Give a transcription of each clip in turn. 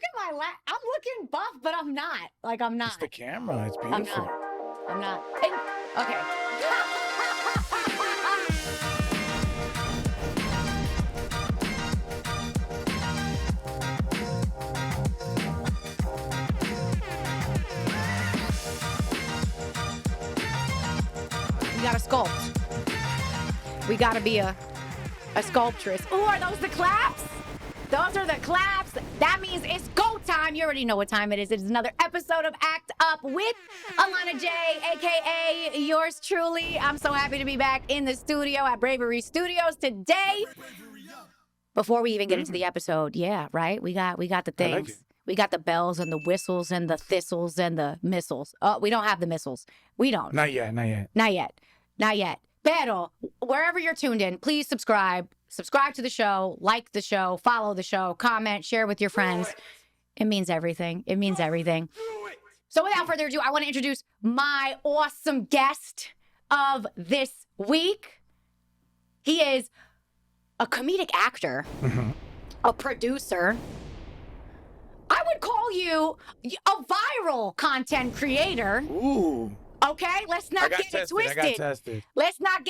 Look at my lap. I'm looking buff, but I'm not. Like, I'm not. It's the camera. It's beautiful. I'm not. Okay. We gotta sculpt. We gotta be a sculptress. Oh, are those the claps? Those are the claps. That means it's go time. You already know what time it is. It is another episode of Act Up with Alana J, a.k.a. yours truly. I'm so happy to be back in the studio at Bravery Studios today. Before we even get into the episode, yeah, right? We got the things. Like we got the bells and the whistles and the thistles and the missiles. Oh, we don't have the missiles. We don't. Not yet. Pero, wherever you're tuned in, please subscribe. Subscribe to the show, like the show, follow the show, comment, share with your friends. It means everything. It means everything. So without further ado, I want to introduce my awesome guest of this week. He is a comedic actor, a producer. I would call you a viral content creator. Ooh. Okay, let's not get it twisted. I got tested. Let's not.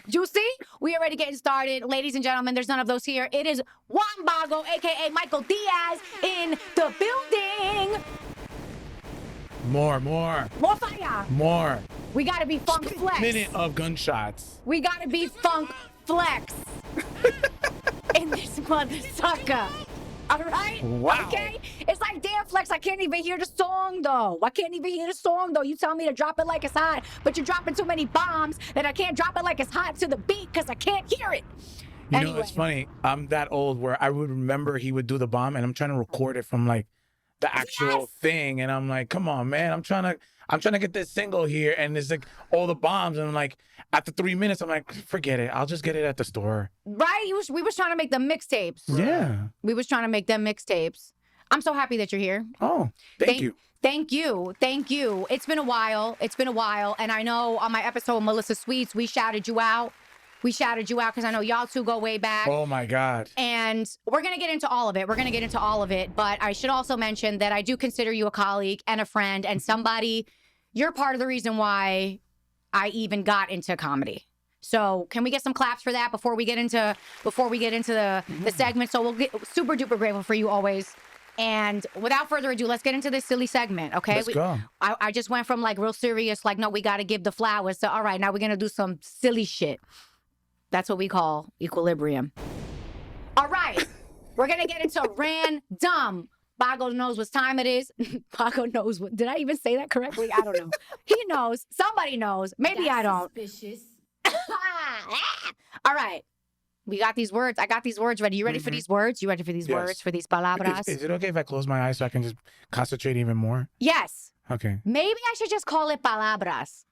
You see? We already getting started. Ladies and gentlemen, there's none of those here. It is Juan Bago, a.k.a. Michael Diaz, in the building. More. More fire. More. We got to be funk flex. Minute of gunshots. We got to be funk flex in this mother sucker. All right? Wow. Okay? It's like, damn, Flex, I can't even hear the song, though. You tell me to drop it like it's hot, but you're dropping too many bombs that I can't drop it like it's hot to the beat because I can't hear it. You know, it's funny. I'm that old where I would remember he would do the bomb, and I'm trying to record it from, like, the actual thing, and I'm like, come on, man. I'm trying to get this single here, and there's, like, all the bombs, and I'm like, after 3 minutes, I'm like, forget it. I'll just get it at the store. Right? We was trying to make the mixtapes. Yeah. We was trying to make them mixtapes. I'm so happy that you're here. Oh, thank you. Thank you. It's been a while. And I know on my episode with Melissa Sweets, we shouted you out. Because I know y'all two go way back. Oh, my God. And we're going to get into all of it. But I should also mention that I do consider you a colleague and a friend and somebody. You're part of the reason why I even got into comedy. So can we get some claps for that before we get into the segment? So we'll get super duper grateful for you always. And without further ado, let's get into this silly segment, okay? Let's go. I just went from like real serious, like, no, we got to give the flowers. So, all right, now we're going to do some silly shit. That's what we call equilibrium. All right. We're going to get into random. Bago knows what time it is. Bago knows what. Did I even say that correctly? I don't know. He knows. Somebody knows. Maybe I don't. Suspicious. All right. We got these words. I got these words ready. You ready for these words? You ready for these words, for these palabras? Is it okay if I close my eyes so I can just concentrate even more? Yes. Okay. Maybe I should just call it palabras.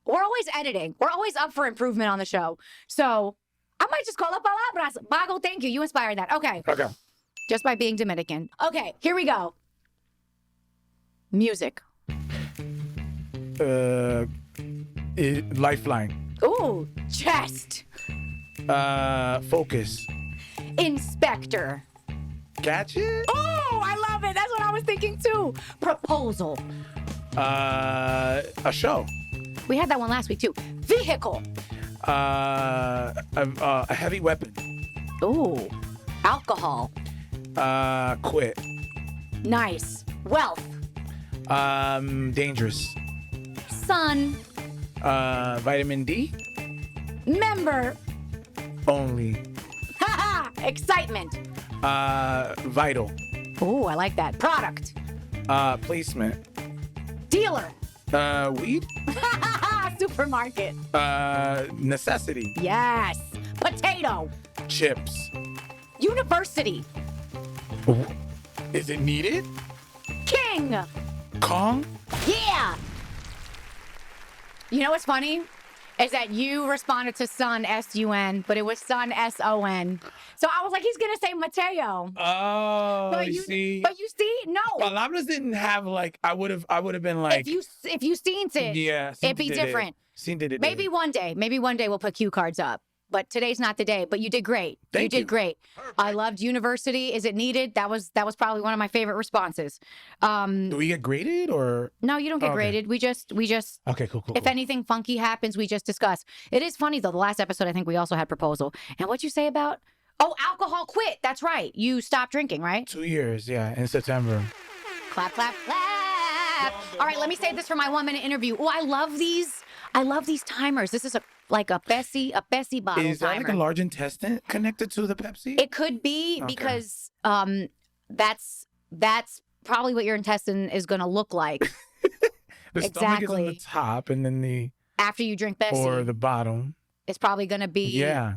We're always editing. We're always up for improvement on the show. So I might just call it palabras. Bago, thank you. You inspired that. Okay. Okay. Just by being Dominican. Okay, here we go. Music. Lifeline. Ooh, chest. Focus. Inspector. Gadget. Oh, I love it. That's what I was thinking too. Proposal. A show. We had that one last week too. Vehicle. A heavy weapon. Ooh. Alcohol. Quit. Nice. Wealth. Dangerous. Sun. Vitamin D. Member. Only. Haha. Excitement. Vital. Ooh, I like that. Product. Placement. Dealer. Weed. Supermarket. Necessity. Yes. Potato. Chips. University. Is it needed? King. Kong. Yeah. You know what's funny? Is that you responded to Sun, S-U-N, but it was Sun, S-O-N. So I was like, he's going to say Mateo. Oh, But you see? But you see? No. Palabras didn't have like, I would have been like. If you seen it, yeah, it'd be different. Seen did it. Maybe one day we'll put cue cards up. but today's not the day. But you did great. Thank you you. did great. I loved university. Is it needed? That was probably one of my favorite responses. Do we get graded or? No, you don't get Okay. graded. We just Okay, cool. if anything funky happens, we just discuss. It is funny though. The last episode, I think we also had proposal. And what'd you say about? Oh, alcohol quit. That's right. You stopped drinking, right? 2 years, yeah, in September. Clap, clap, clap. All right, let me say this for my 1 minute interview. Oh, I love these. I love these timers. This is like a Bessie bottle Is that timer. like a large intestine connected to the Pepsi? It could be Okay. because that's probably what your intestine is going to look like The stomach is on exactly. the top, and then the after you drink Bessie. or the bottom. It's probably going to be Yeah.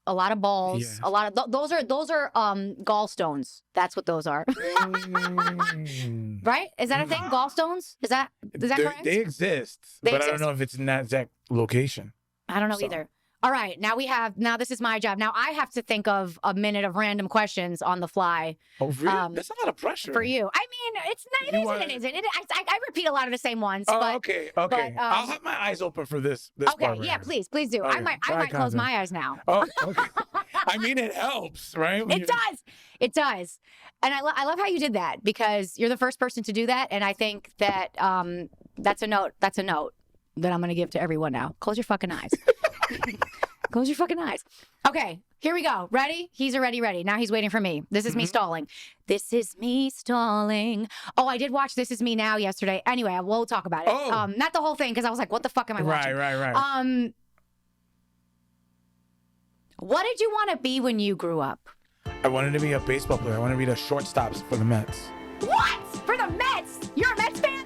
a lot of balls, Yes. a lot of those are gallstones. That's what those are. Mm. Right? Is that a thing? Gallstones? Is that correct? They exist, They but I exist. don't know if it's in that exact location. I don't know So- either. All right, now this is my job. Now I have to think of a minute of random questions on the fly Oh, really? That's a lot of pressure. for you. I mean, it's not, it You isn't, wanna- it isn't. I repeat a lot of the same ones. Oh, but okay. but, I'll have my eyes open for this okay, part right yeah, here. please do. I Okay, might eye close contact. my eyes now. Oh, okay. I mean, it helps, right? When It does. It does. And I love how you did that because you're the first person to do that. And I think that that's a note that I'm going to give to everyone now. Close your fucking eyes. Close your fucking eyes. Okay, here we go. Ready? He's already ready. Now he's waiting for me. This is me stalling. This is me stalling. Oh, I did watch This Is Me Now yesterday. Anyway, we'll talk about it. Oh. Not the whole thing because I was like, what the fuck am I watching? Right. What did you want to be when you grew up? I wanted to be a baseball player. I wanted to be the shortstops for the Mets. What? For the Mets? You're a Mets fan?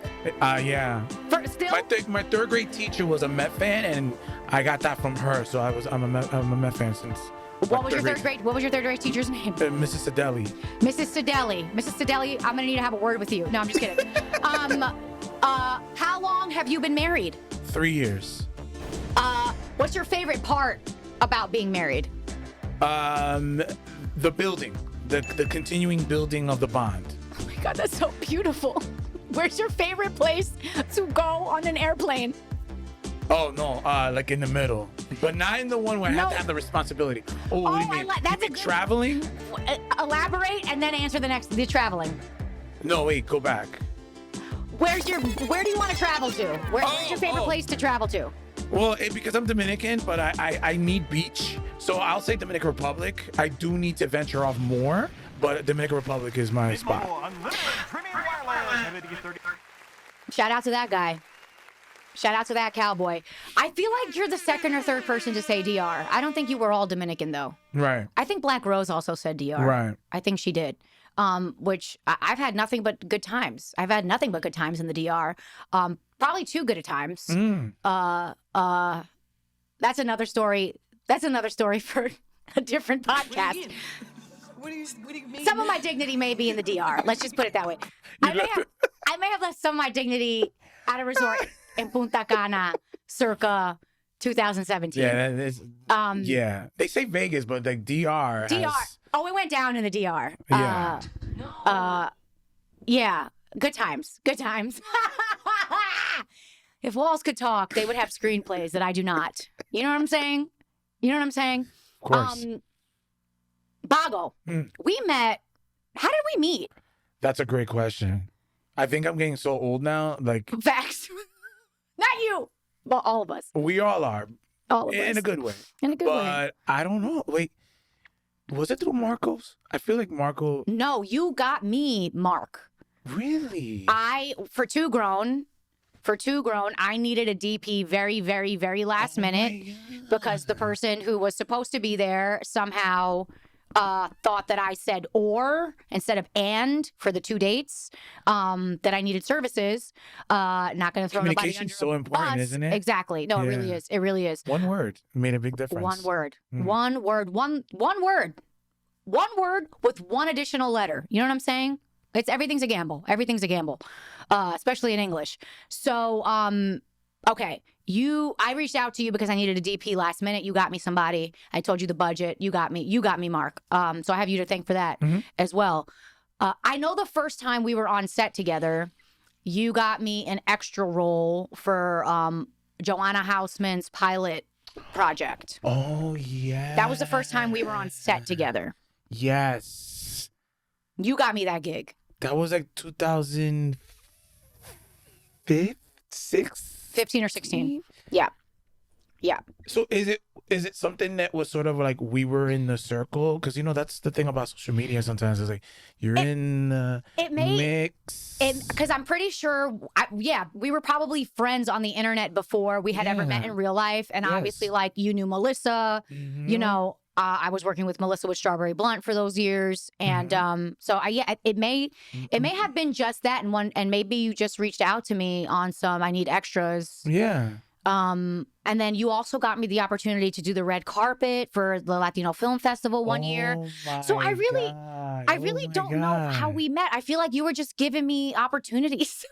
Yeah. For still? My third grade teacher was a Met fan, and I got that from her. So I'm a Met fan since. What was your third grade teacher's name? Mrs. Sadelli. Mrs. Sadelli. Mrs. Sadelli, I'm gonna need to have a word with you. No, I'm just kidding. How long have you been married? 3 years. What's your favorite part about being married? The building, the continuing building of the bond. Oh my God, that's so beautiful. Where's your favorite place to go on an airplane? Oh no, like in the middle, but not in the one where I have No. to have the responsibility. Oh, what do you I mean? like- that's You a mean good- traveling? Elaborate and then answer the traveling. No, wait, go back. Where do you want to travel to? Where's your favorite Oh. place to travel to? Well, because I'm Dominican, but I need beach, so I'll say Dominican Republic. I do need to venture off more, but Dominican Republic is my spot. Shout out to that guy. Shout out to that cowboy. I feel like you're the second or third person to say DR. I don't think you were all Dominican though. Right. I think Black Rose also said DR. Right. I think she did. Which I've had nothing but good times. I've had nothing but good times in the DR. Probably too good of times. That's another story. That's another story for a different podcast. What do you mean? Some of my dignity may be in the DR. Let's just put it that way. I may have left some of my dignity at a resort in Punta Cana circa 2017. Yeah, that is. Yeah, they say Vegas, but like DR. DR. has- Oh, it went down in the DR. Yeah. Yeah. Good times. Good times. If walls could talk, they would have screenplays that I do not. You know what I'm saying? You know what I'm saying? Of course. Bago, Mm. we met. How did we meet? That's a great question. I think I'm getting so old now. Like Facts. Not you, but all of us. we all are, All of us. in a good way. In a good way. But I don't know. Wait, was it through Marcos? I feel like Marco. No, you got me, Mark. Really? For Too Grown, I needed a DP very, very, very last minute because the person who was supposed to be there somehow thought that I said or instead of and for the 2 dates, that I needed services. Not going to throw nobody under Communication's so important, bus. isn't it? Exactly. No, it really Yeah. is. It really is. One word made a big difference. One word. Mm. One word. One word. One word with one additional letter. You know what I'm saying? Everything's a gamble. Everything's a gamble, especially in English. So, okay, I reached out to you because I needed a DP last minute. You got me somebody. I told you the budget. You got me, Mark. So I have you to thank for that Mhm. as well. I know the first time we were on set together, you got me an extra role for Joanna Houseman's pilot project. Oh, yeah. That was the first time we were on set together. Yes. You got me that gig. That was like 2006? 15 or 16. Yeah. Yeah. So is it something that was sort of like we were in the circle? Because, that's the thing about social media sometimes is like you're in the mix. Because I'm pretty sure, we were probably friends on the internet before we had ever met in real life. And obviously, like, you knew Melissa, I was working with Melissa with Strawberry Blunt for those years. And it may have been just that. And maybe you just reached out to me on some, I need extras. Yeah. And then you also got me the opportunity to do the red carpet for the Latino Film Festival one year. So I really don't know how we met. I feel like you were just giving me opportunities.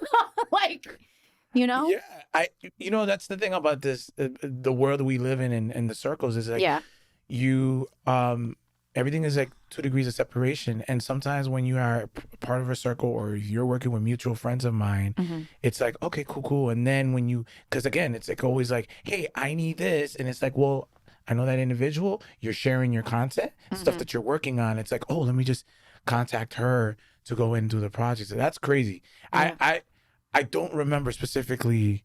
Yeah. That's the thing about this, the world we live in and the circles is like, you, everything is like 2 degrees of separation. And sometimes when you are part of a circle or you're working with mutual friends of mine, it's like, okay, cool. And then because again, it's like always like, hey, I need this. And it's like, well, I know that individual, you're sharing your content, stuff that you're working on. It's like, oh, let me just contact her to go and do the project. So that's crazy. I don't remember specifically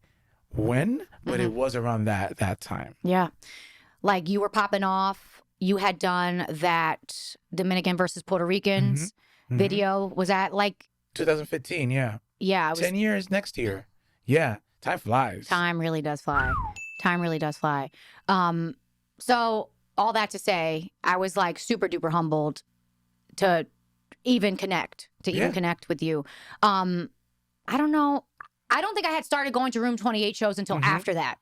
when, but it was around that time. Yeah. Like you were popping off. You had done that Dominican versus Puerto Ricans video. Was that like 2015? Yeah. Yeah. It was 10 years next year. Yeah. Time flies. Time really does fly. So all that to say, I was like super duper humbled to even connect with you. I don't know. I don't think I had started going to Room 28 shows until after that,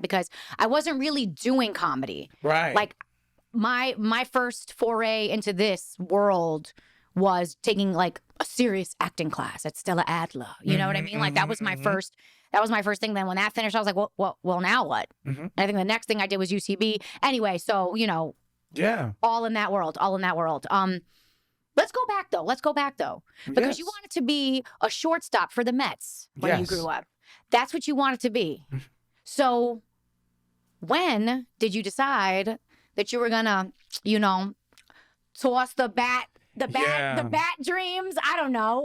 because I wasn't really doing comedy. Right. Like my first foray into this world was taking like a serious acting class at Stella Adler. You know what I mean? Like that was my first thing. Then when that finished, I was like, well, now what? I think the next thing I did was UCB. Anyway, so, yeah, all in that world. Let's go back though, because you wanted to be a shortstop for the Mets when you grew up. That's what you wanted to be. So when did you decide that you were gonna, toss the bat dreams? I don't know.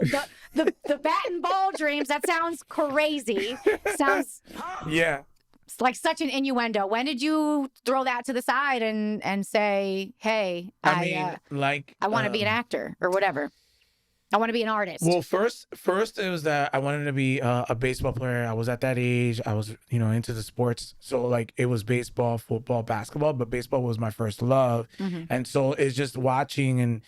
The bat and ball dreams. That sounds crazy. Yeah. It's like such an innuendo. When did you throw that to the side and say, hey, I want to be an actor or whatever? I want to be an artist. Well, first it was that I wanted to be a baseball player. I was at that age. I was, into the sports. So like it was baseball, football, basketball, but baseball was my first love. And so it's just watching and,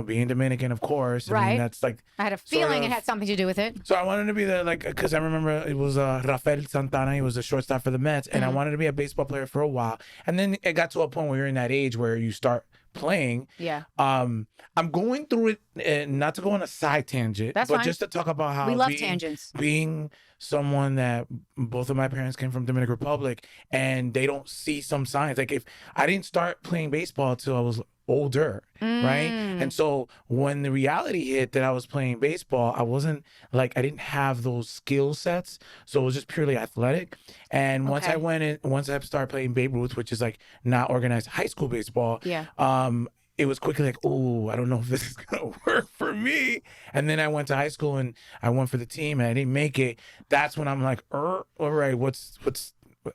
being Dominican, of course. Right. I mean, that's like. I had a feeling it had something to do with it. So I wanted to be because I remember it was Rafael Santana. He was a shortstop for the Mets. And I wanted to be a baseball player for a while. And then it got to a point where you're in that age where you start playing. Yeah. I'm going through it, not to go on a side tangent, but fine. just to talk about how we love tangents. Being someone that both of my parents came from Dominican Republic and they don't see some signs. Like if I didn't start playing baseball until I was older, right? And so when the reality hit that I was playing baseball, I wasn't I didn't have those skill sets. So it was just purely athletic. And once I started playing Babe Ruth, which is like not organized high school baseball, it was quickly like, oh, I don't know if this is gonna work for me. And then I went to high school and I went for the team and I didn't make it. That's when I'm like, all right,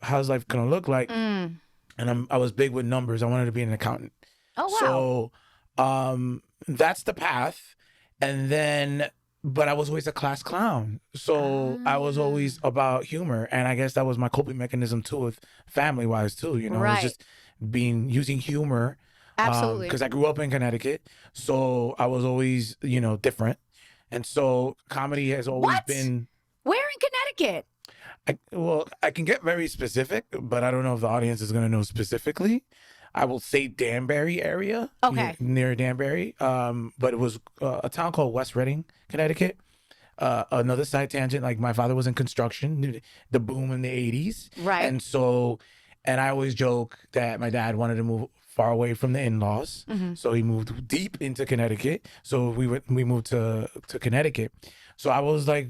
how's life gonna look like? And I was big with numbers. I wanted to be an accountant. Oh wow. So that's the path. And then but I was always a class clown. So I was always about humor. And I guess that was my coping mechanism too, with family wise too. It was just using humor. Absolutely. Because I grew up in Connecticut. So I was always, different. And so comedy has always been. Where in Connecticut? I can get very specific, but I don't know if the audience is going to know specifically. I will say Danbury area. Okay. Near Danbury. But it was a town called West Reading, Connecticut. Another side tangent, like my father was in construction, the boom in the 80s. Right. And so, and I always joke that my dad wanted to move far away from the in-laws. So he moved deep into Connecticut. So we moved to Connecticut. So I was like,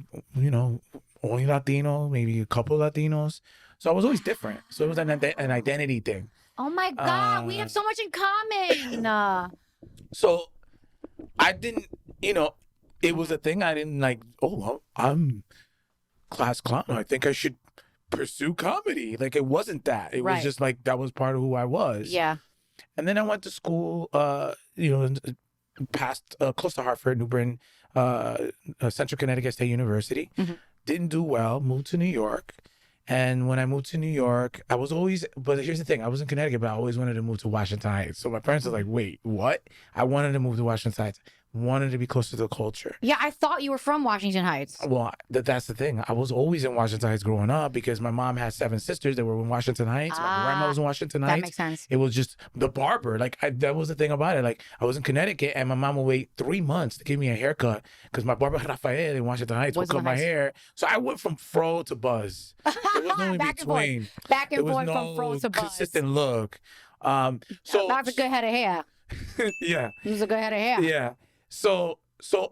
only Latino, maybe a couple Latinos. So I was always different. So it was an identity thing. Oh my God, we have so much in common. So I didn't, it was a thing I didn't like, oh, well, I'm class clown. I think I should pursue comedy. Like, it wasn't that. It was Right. just like, that was part of who I was. Yeah. And then I went to school, past, close to Hartford, New Britain, Central Connecticut State University. Mhm. Didn't do well, moved to New York. And when I moved to New York, I was always, but here's the thing, I was in Connecticut, but I always wanted to move to Washington Heights. So my parents were like, wait, what? I wanted to move to Washington Heights, wanted to be closer to the culture. Yeah, I thought you were from Washington Heights. Well, that's the thing. I was always in Washington Heights growing up because my mom had 7 sisters that were in Washington Heights. My grandma was in Washington Heights. That makes sense. It was just the barber. Like, that was the thing about it. Like, I was in Connecticut and my mom would wait 3 months to give me a haircut because my barber Rafael in Washington Heights would Was in cut my Heights. hair. So I went from fro to buzz. There was no in Back and forth. between. Back and There was forth no from fro to buzz. consistent look. So That's a good head of hair. yeah. It was a good head of hair. Yeah. So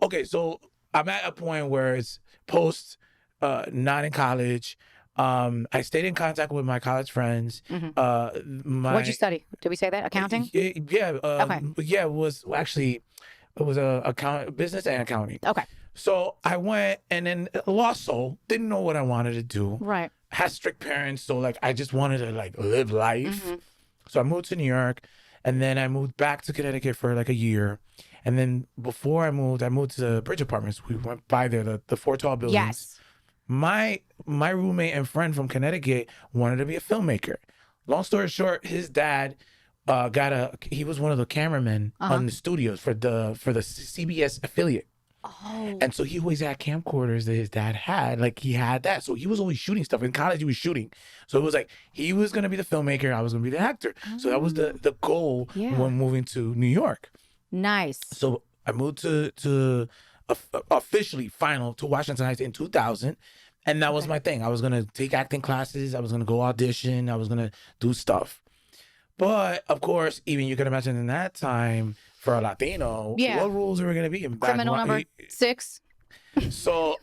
okay, so I'm at a point where it's post not in college. I stayed in contact with my college friends. What'd you study? Did we say that? Accounting? Yeah. Okay. Yeah, it was business and accounting. Okay. So I went and then lost soul, didn't know what I wanted to do. Right. Had strict parents, so like I just wanted to like live life. Mm-hmm. So I moved to New York, and then I moved back to Connecticut for like a year. And then before I moved to the Bridge Apartments. We went by there, the 4 tall buildings. Yes. My roommate and friend from Connecticut wanted to be a filmmaker. Long story short, his dad he was one of the cameramen on the studios for the CBS affiliate. Oh. And so he always had camcorders that his dad had. Like, he had that. So he was always shooting stuff. In college, he was shooting. So it was like, he was going to be the filmmaker. I was going to be the actor. So that was the goal Yeah. when moving to New York. Nice. So I moved to officially final to Washington Heights in 2000. And that was my thing. I was going to take acting classes. I was going to go audition. I was going to do stuff. But of course, even you can imagine in that time for a Latino, Yeah. what rules were going to be? Criminal number 6. So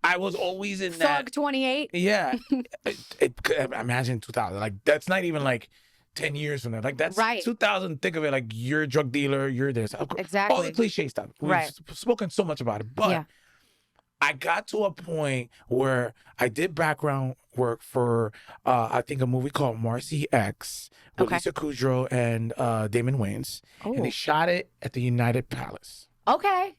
I was always in that. Thug 28. Yeah. Imagine 2000. Like, that's not even like 10 years from now. Like, that's Right. 2000. Think of it like you're a drug dealer, you're this. Exactly. All the cliche stuff. We've Right. spoken so much about it. But Yeah. I got to a point where I did background work for, I think, a movie called Marcy X with Okay. Lisa Kudrow and Damon Wayans. And they Oh. shot it at the United Palace. Okay.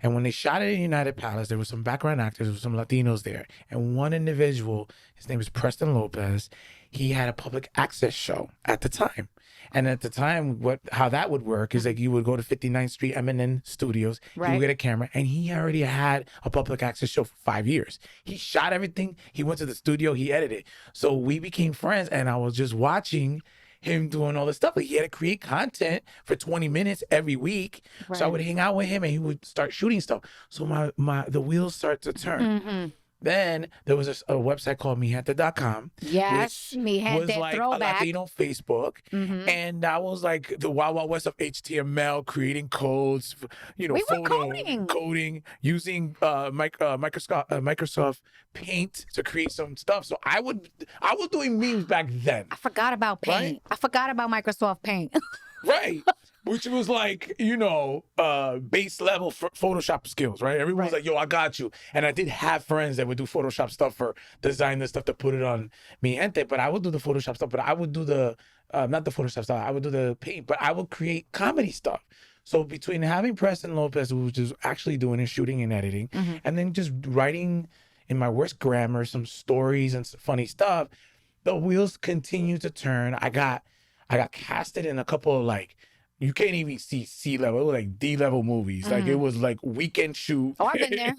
And when they shot it at United Palace, there were some background actors, there were some Latinos there. And one individual, his name is Preston Lopez, he had a public access show at the time. And at the time, how that would work is like you would go to 59th Street M&N Studios, you Right. would get a camera, and he already had a public access show for 5 years. He shot everything, he went to the studio, he edited. So we became friends, and I was just watching him doing all this stuff. Like, he had to create content for 20 minutes every week. So I Right. would hang out with him and he would start shooting stuff. So the wheels start to turn. Mm-hmm. Then there was a website called mihente.com. Yes. which Me had was that like throwback. a Latino Facebook. Mhm. And that was like the Wild Wild West of HTML, creating codes, We were photo coding. coding, using Microsoft Paint to create some stuff. So I was doing memes back then. I forgot about Paint. Right? I forgot about Microsoft Paint. Right. Which was like, base level Photoshop skills, right? Everyone was Right. like, yo, I got you. And I did have friends that would do Photoshop stuff for design this stuff to put it on Mi Gente, but I would do the Photoshop stuff, but I would do not the Photoshop stuff, I would do the paint, but I would create comedy stuff. So between having Preston Lopez, who was just actually doing his shooting and editing, Mhm. and then just writing in my worst grammar, some stories and some funny stuff, the wheels continue to turn. I got casted in a couple of like, you can't even see C-level, it was like D-level movies. Like, it was like weekend shoot. Oh, I've been there.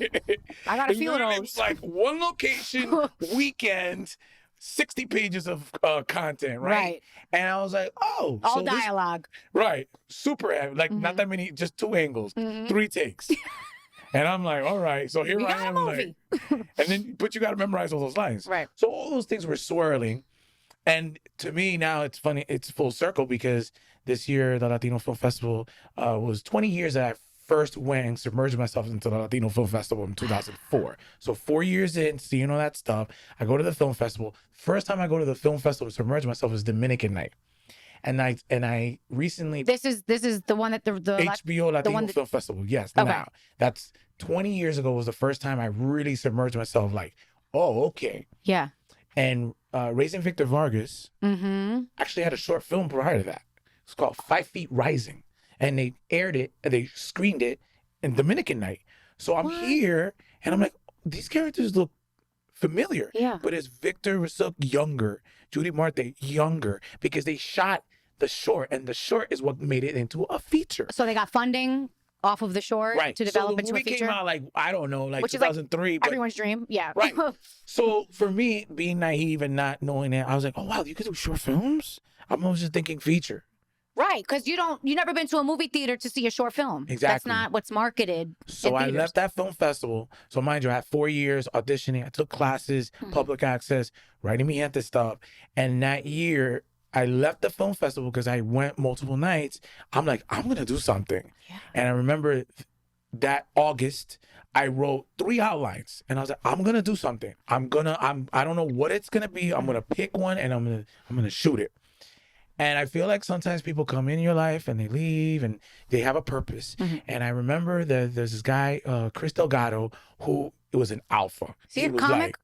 I got a few of Literally, those. It was like one location, weekend, 60 pages of content, right? Right. And I was like, oh. All so this- dialogue. right. Super heavy. Like, not that many, just 2 angles, Mhm. 3 takes. And I'm like, all right. So here We I got a am. movie. And then, but you got to memorize all those lines. Right. So all those things were swirling. And to me now it's funny, it's full circle because this year the Latino Film Festival was 20 years that I first went and submerged myself into the Latino Film Festival in 2004. So 4 years in, seeing all that stuff, I go to the film festival. First time I go to the film festival to submerge myself is Dominican night. And I recently This is the one that the HBO Latino Film Festival. Yes. Okay. Now that's 20 years ago was the first time I really submerged myself. Like, oh, okay. Yeah. And Raising Victor Vargas actually had a short film prior to that. It's called 5 Feet Rising, and they aired it and they screened it in Dominican night. So I'm here and I'm like, these characters look familiar. Yeah. But as Victor was so younger, Judy Marte younger, because they shot the short, and the short is what made it into a feature. So they got funding off of the short to develop into a feature. Came out like, I don't know, like Which 2003. is like everyone's dream. Yeah. Right. So for me, being naive and not knowing that, I was like, oh wow, you could do short films? I was just thinking feature. Right, because you never been to a movie theater to see a short film. Exactly. That's not what's marketed. So I left that film festival. So mind you, I had 4 years auditioning. I took classes, public access, writing me at this stuff. And that year, I left the film festival because I went multiple nights. I'm like, I'm going to do something. Yeah. And I remember that August, I wrote 3 outlines. And I was like, I'm going to do something. I don't know what it's going to be. I'm going to pick one and I'm going to shoot it. And I feel like sometimes people come in your life and they leave and they have a purpose. And I remember that there's this guy, Chris Delgado, who was an alpha. Is he a comic? Like,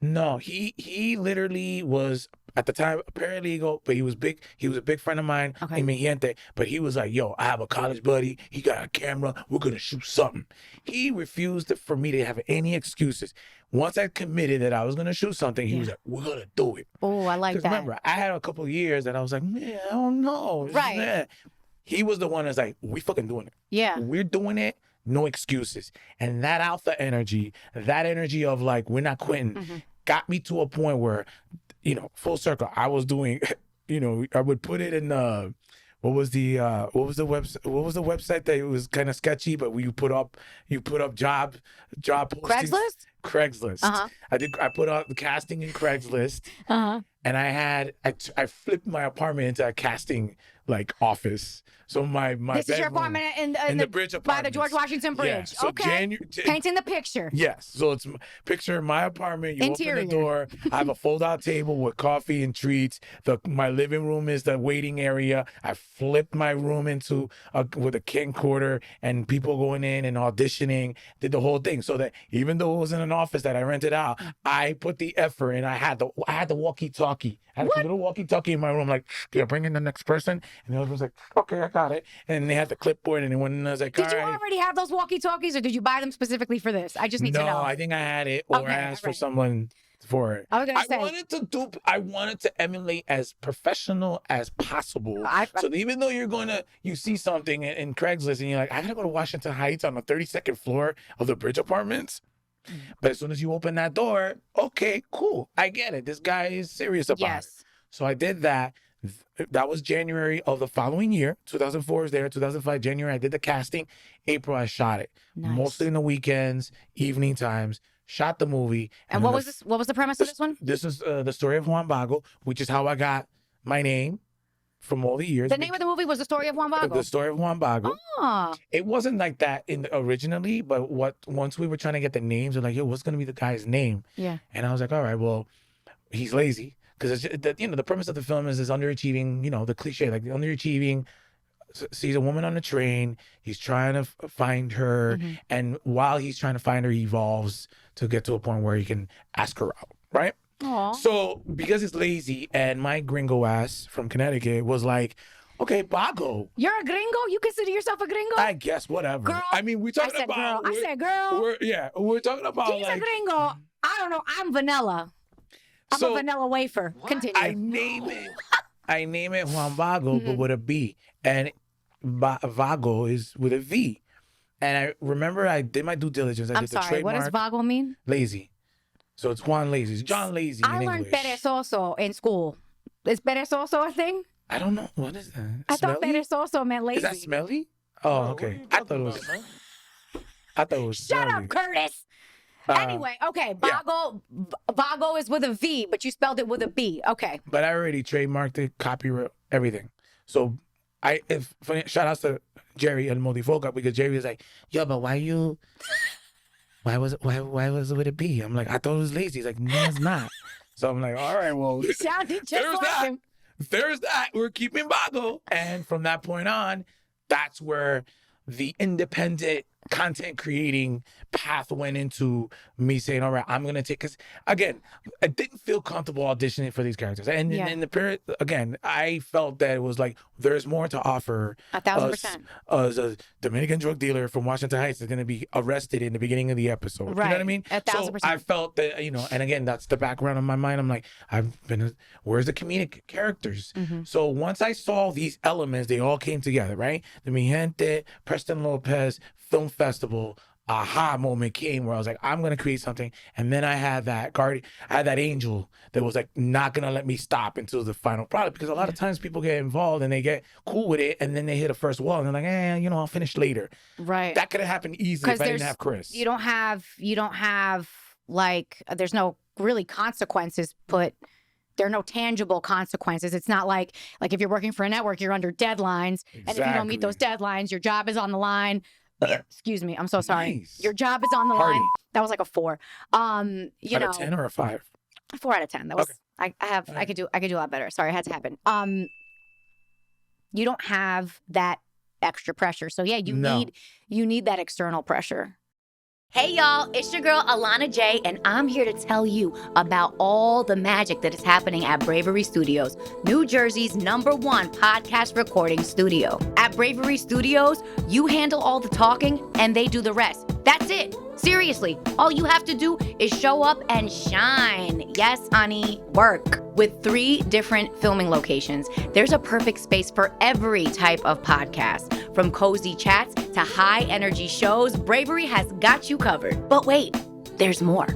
no, he literally was at the time a paralegal, but he was big. He was a big friend of mine, in mi gente. But he was like, yo, I have a college buddy. He got a camera. We're going to shoot something. He refused for me to have any excuses. Once I committed that I was going to shoot something, he was like, we're going to do it. Oh, I like that. Remember, I had a couple of years that I was like, man, I don't know. Right. He was the one that's like, we fucking doing it. Yeah. We're doing it. No excuses. And that alpha energy, that energy of like, we're not quitting, got me to a point where, full circle, I was doing, I would put it in what was the website that it was kind of sketchy, but you put up job postings. Craigslist. I put out the casting in Craigslist. And I flipped my apartment into a casting like office. So my this is your apartment in the bridge by the George Washington Bridge. Yeah. So okay. Painting the picture. Yes. So it's picture my apartment. You Interior. open the door. I have a fold-out table with coffee and treats. My living room is the waiting area. I flipped my room into with a camcorder and people going in and auditioning. Did the whole thing so that even though it was in an office that I rented out, I put the effort and I had the walkie-talkie. I had a little walkie-talkie in my room, like, yeah, bring in the next person. And the other was like, okay, I got it. And they had the clipboard, and when I was like, did you already have those walkie-talkies, or did you buy them specifically for this? I just need to know. No, I think I had it, or I asked for someone for it. I was gonna say, I wanted to emulate as professional as possible. So even though you see something in Craigslist, and you're like, I gotta go to Washington Heights on the 32nd floor of the Bridge Apartments. But as soon as you open that door, okay, cool. I get it. This guy is serious about it. So I did that. That was January of the following year. 2004 was there. 2005, January, I did the casting. April, I shot it. Nice. Mostly in the weekends, evening times. Shot the movie. And what was the premise of this one? This is the story of Juan Bago, which is how I got my name from all the years. The name of the movie was The Story of Juan Bago? The Story of Juan Bago. Oh. It wasn't like that originally, but once we were trying to get the names, we're like, yo, what's going to be the guy's name? Yeah. And I was like, all right, well, he's lazy. Because, the premise of the film is underachieving, the cliche, like the underachieving, sees a woman on a train, he's trying to find her, and while he's trying to find her, he evolves to get to a point where he can ask her out, right? Aww. So, because it's lazy, and my gringo ass from Connecticut was like, okay, Bago. You're a gringo? You consider yourself a gringo? I guess, whatever. Girl, I mean, we're talking about... I said girl. We're talking about, He's a gringo. I don't know. I'm vanilla. I'm a vanilla wafer. What? Continue. I name it Juan Bago, but with a B. And Vago is with a V. And I remember I did my due diligence. I did the trademark. What does Vago mean? Lazy. So it's Juan Lazy. It's John Lazy in English. I learned perezoso in school. Is perezoso a thing? I don't know. What is that? I thought perezoso meant lazy. Is that smelly? Oh, okay. I thought it was Shut up, Curtis. Anyway, okay. Vago is with a V, but you spelled it with a B. Okay. But I already trademarked it, copyright, everything. So Shout outs to Jerry and Modifoca, because Jerry was like, yo, but why was it with a B? I'm like, I thought it was lazy. He's like, no, it's not. So I'm like, all right, well, You sounded just there's like that. him. There's that. We're keeping Bago. And from that point on, that's where the independent content creating path went into me saying, all right, I'm going to take, because again, I didn't feel comfortable auditioning for these characters. And in the period, again, I felt that it was like, there's more to offer. 1,000%. As a Dominican drug dealer from Washington Heights is going to be arrested in the beginning of the episode. Right. You know what I mean? 1,000%. So I felt that, and again, that's the background of my mind. I'm like, where's the comedic characters? Mm-hmm. So once I saw these elements, they all came together, right? The Mi Gente, Preston Lopez, Film Festival, aha moment came where I was like, I'm gonna create something. And then I had that angel that was like not gonna let me stop until the final product, because a lot of times people get involved and they get cool with it and then they hit a first wall and they're like, I'll finish later. Right. That could have happened easily if I didn't have Chris. You don't have like, there's no really consequences put. There are no tangible consequences. It's not like if you're working for a network, you're under deadlines. Exactly. And if you don't meet those deadlines, your job is on the line. Excuse me. I'm so sorry. Nice. Your job is on the Party. line. That was like a 4. Out of 10 or a 5? 4 out of 10. That was Okay. I could do a lot better. Sorry, it had to happen. You don't have that extra pressure. So yeah, you need that external pressure. Hey y'all, it's your girl Alana J, and I'm here to tell you about all the magic that is happening at Bravery Studios, New Jersey's #1 podcast recording studio. At Bravery Studios, you handle all the talking and they do the rest. That's it. Seriously, all you have to do is show up and shine. Yes, honey, work. With 3 different filming locations, there's a perfect space for every type of podcast. From cozy chats to high energy shows, Bravery has got you covered. But wait, there's more.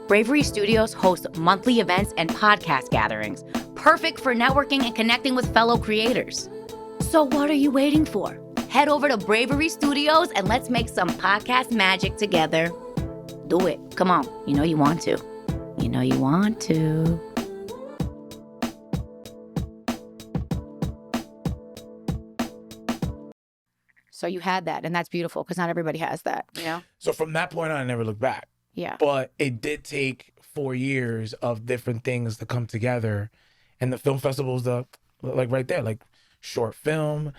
Bravery Studios hosts monthly events and podcast gatherings, perfect for networking and connecting with fellow creators. So what are you waiting for? Head over to Bravery Studios and let's make some podcast magic together. Do it. Come on. You know you want to. You know you want to. So you had that, and that's beautiful because not everybody has that, So from that point on, I never looked back. Yeah. But it did take 4 years of different things to come together. And the film festivals, like right there, like short film,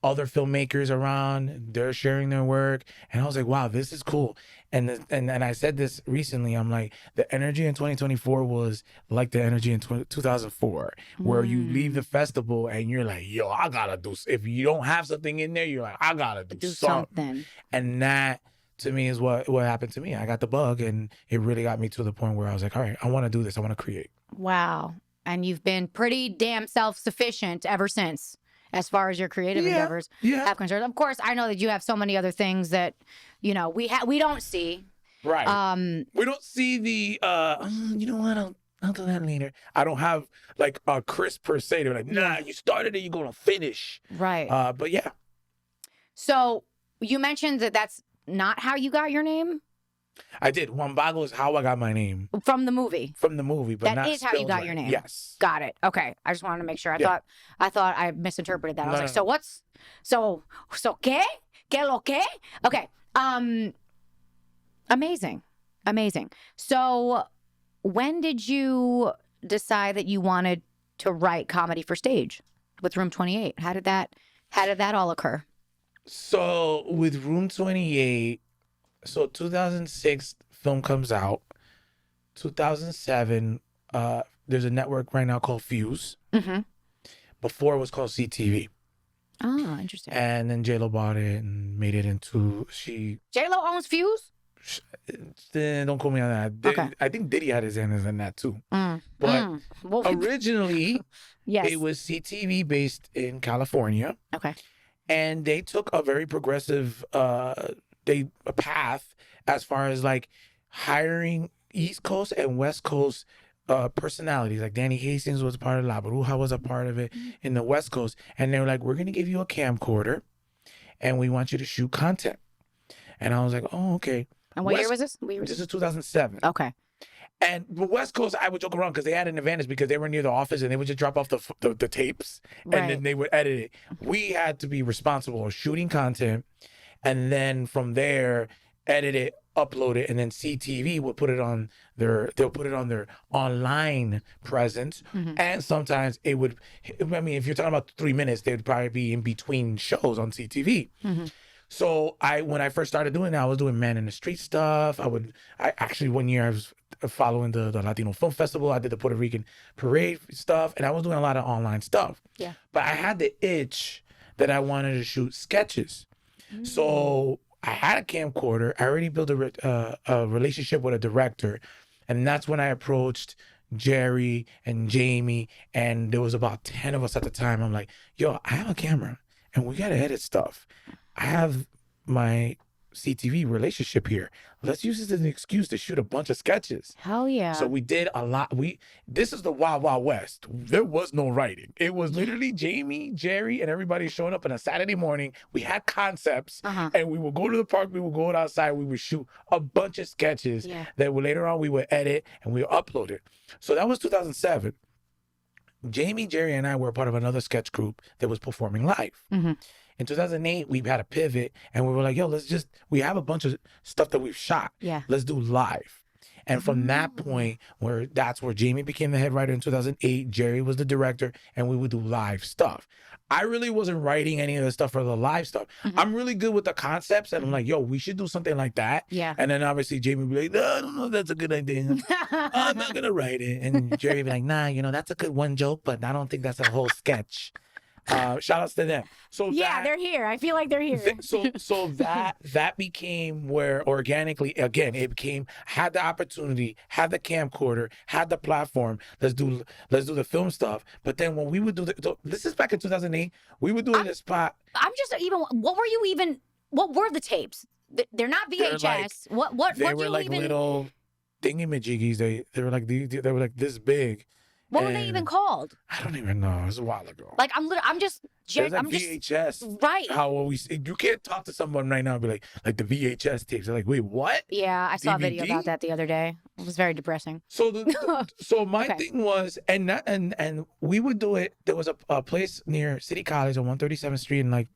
other filmmakers around, they're sharing their work. And I was like, wow, this is cool. And I said this recently, I'm like, the energy in 2024 was like the energy in 2004, where you leave the festival and you're like, yo, I gotta do, if you don't have something in there, you're like, I gotta do something. And that, to me, is what happened to me. I got the bug, and it really got me to the point where I was like, all right, I want to do this. I want to create. Wow. And you've been pretty damn self-sufficient ever since, as far as your creative endeavors have concerned. Of course, I know that you have so many other things that, we don't see. Right. We don't see the, you know what, I'll do that later. I don't have like a Chris per se. They're like, nah, you started it, you're going to finish. Right. But yeah. So you mentioned that that's not how you got your name? I did. Juan Bago is how I got my name. From the movie? From the movie, but that is how you got your name? Yes. Got it. Okay. I just wanted to make sure. I thought I misinterpreted that. I was like, so what's, so qué? ¿Qué lo qué? Okay. Amazing. So when did you decide that you wanted to write comedy for stage with Room 28? How did that all occur? So with Room 28, 2006 film comes out. 2007, there's a network right now called Fuse. Mm-hmm. Before it was called CTV. Oh, interesting. And then J-Lo bought it and made it into J-Lo owns Fuse? Don't quote me on that. Okay. I think Diddy had his hands in that too. But originally, yes, it was CTV based in California. Okay. And they took a very progressive path as far as like hiring East Coast and West Coast personalities. Like Danny Hastings was part of La Bruja, was a part of it in the West Coast. And they were like, we're going to give you a camcorder and we want you to shoot content. And I was like, oh, okay. And what year was this? This is 2007. Okay. And the West Coast, I would joke around because they had an advantage because they were near the office and they would just drop off the tapes and Right. then they would edit it. We had to be responsible of shooting content and then from there, edit it, upload it, and then CTV would put it on they'll put it on their online presence. And sometimes it would, I mean, if you're talking about 3 minutes, they'd probably be in between shows on CTV. So when I first started doing that, I was doing man in the street stuff. I actually one year I was following the Latino Film Festival. I did the Puerto Rican parade stuff, and I was doing a lot of online stuff. Yeah. But I had the itch that I wanted to shoot sketches. So I had a camcorder. I already built a relationship with a director, and that's when I approached Jerry and Jamie, and there was about 10 of us at the time. I'm like, yo, I have a camera, and we gotta edit stuff. I have my CTV relationship here. Let's use this as an excuse to shoot a bunch of sketches. Hell yeah. So we did a lot. This is the Wild Wild West. There was no writing. It was literally Jamie, Jerry, and everybody showing up on a Saturday morning. We had concepts, and we would go to the park. We would go outside. We would shoot a bunch of sketches that later on we would edit and we would upload it. So that was 2007. Jamie, Jerry, and I were part of another sketch group that was performing live. In 2008, we had a pivot and we were like, yo, we have a bunch of stuff that we've shot. Yeah. Let's do live. And from that point, that's where Jamie became the head writer in 2008, Jerry was the director, and we would do live stuff. I really wasn't writing any of the stuff for the live stuff. I'm really good with the concepts, and I'm like, yo, we should do something like that. Yeah. And then obviously Jamie would be like, no, I don't know if that's a good idea. I'm not going to write it. And Jerry would be like, nah, that's a good one joke, but I don't think that's a whole sketch. Shout outs to them. So they're here. I feel like they're here. So that became where organically, again, it became, had the opportunity, had the camcorder, had the platform. Let's do the film stuff. But then when we would do this is back in 2008, we would do it in a spot. I'm just what were the tapes? They're not VHS. They were like little thingy-majiggies. They were like this big. What were they even called? I don't even know. It was a while ago. Like I'm just VHS. Right. You can't talk to someone right now and be like the VHS tapes. They're like, wait, what? Yeah, I saw a video DVD? about that the other day. It was very depressing. So my thing was, and we would do it. There was a place near City College on 137th Street in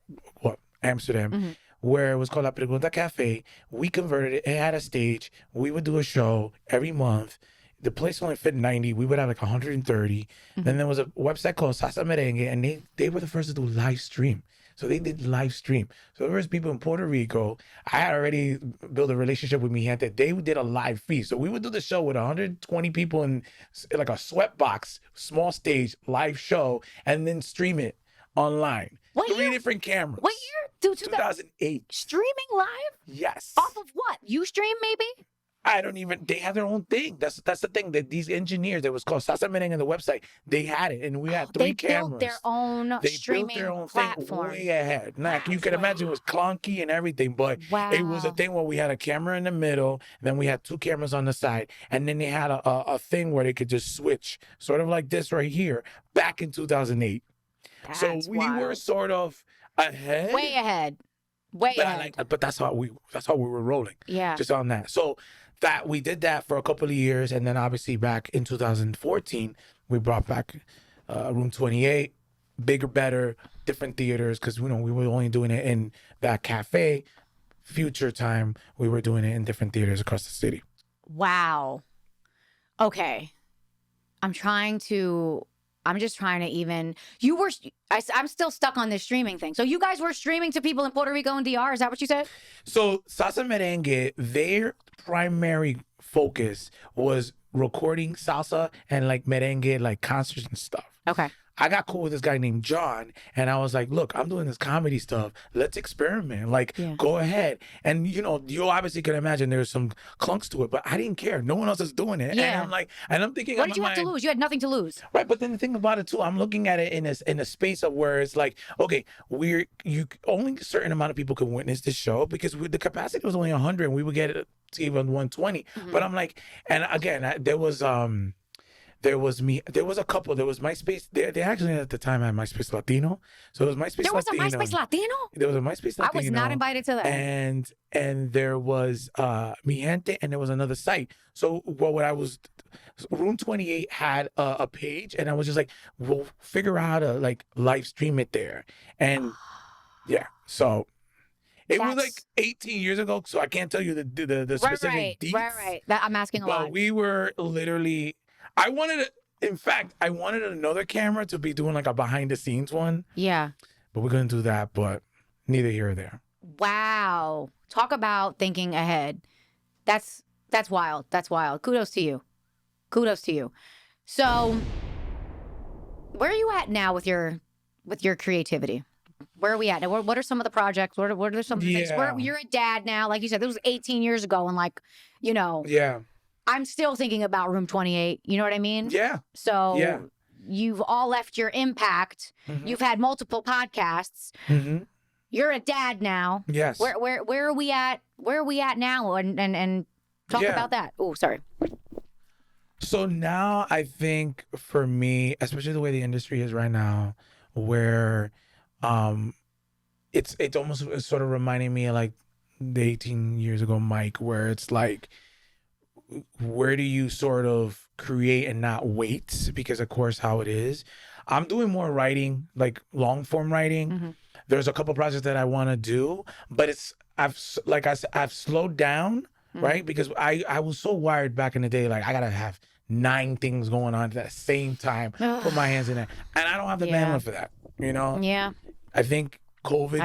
Amsterdam. Where it was called La Pregunta Cafe. We converted it. It had a stage. We would do a show every month. The place only fit 90. We would have like 130. Then there was a website called Salsa Merengue, and they were the first to do live stream. So they did live stream. So there was people in Puerto Rico. I had already built a relationship with Mijente. They did a live feed. So we would do the show with 120 people in like a sweatbox, small stage, live show, and then stream it online. Three different cameras. What year? Dude, 2008. Streaming live? Yes. Off of what? Ustream maybe? They have their own thing. That's the thing that these engineers, that was called Salsa Merengue on the website, they had it. And we had three cameras. They built their own streaming platform. Thing way ahead. Now, you can imagine it was clunky and everything, but it was a thing where we had a camera in the middle, then we had two cameras on the side, and then they had a thing where they could just switch, sort of like this right here, back in 2008. So we were sort of ahead. Way ahead. Way ahead. But that's how we were rolling. Yeah. Just on that. So that we did that for a couple of years, and then obviously back in 2014 we brought back Room 28, bigger, better, different theaters, because we were only doing it in that cafe. Future time we were doing it in different theaters across the city. Wow. Okay. I'm just trying to even. I'm still stuck on this streaming thing. So you guys were streaming to people in Puerto Rico and DR. Is that what you said? So Salsa Merengue, their primary focus was recording salsa and like merengue, like concerts and stuff. Okay. I got cool with this guy named John, and I was like, look, I'm doing this comedy stuff. Let's experiment. Go ahead. And, you obviously can imagine there's some clunks to it, but I didn't care. No one else is doing it. Yeah. And I'm thinking, what did you have to lose? You had nothing to lose. Right. But then the thing about it, too, I'm looking at it in a space of where it's like, okay, only a certain amount of people can witness this show, because the capacity was only 100 and we would get it to even 120. But I'm like, and again, there was, There was me. There was a couple. There was MySpace. They actually at the time had MySpace Latino. So it was MySpace There was Latino. a MySpace Latino? There was a MySpace Latino. I was not invited to that. And there was Mi Gente, and there was another site. So what I was, Room 28 had a page, and I was just like, we'll figure out how to like live stream it there. And yeah, so it was like 18 years ago, so I can't tell you the specific deets. Right. I'm asking a But lot. we were literally, in fact, I wanted another camera to be doing like a behind the scenes one, Yeah. but we're going to do that, but neither here or there. Wow. Talk about thinking ahead. That's wild. That's wild. Kudos to you. Kudos to you. So, where are you at now with your creativity? Where are we at now? What are some of the projects? What are some of the things? You're a dad now, like you said. This was 18 years ago, and like, you know, Yeah. I'm still thinking about Room 28. You know what I mean? Yeah. So Yeah. you've all left your impact. You've had multiple podcasts. Mm-hmm. You're a dad now. Yes. Where are we at? Where are we at now? And talk about that. Oh, sorry. So now I think for me, especially the way the industry is right now, where it's almost sort of reminding me of like the 18 years ago Mike, where it's like, where do you sort of create and not wait? Because of course how it is. I'm doing more writing, like long form writing. There's a couple projects that I want to do, but I've slowed down, right? Because I was so wired back in the day, like I gotta have 9 things going on at the same time, put my hands in there, and I don't have the bandwidth for that. You know? Yeah. I think COVID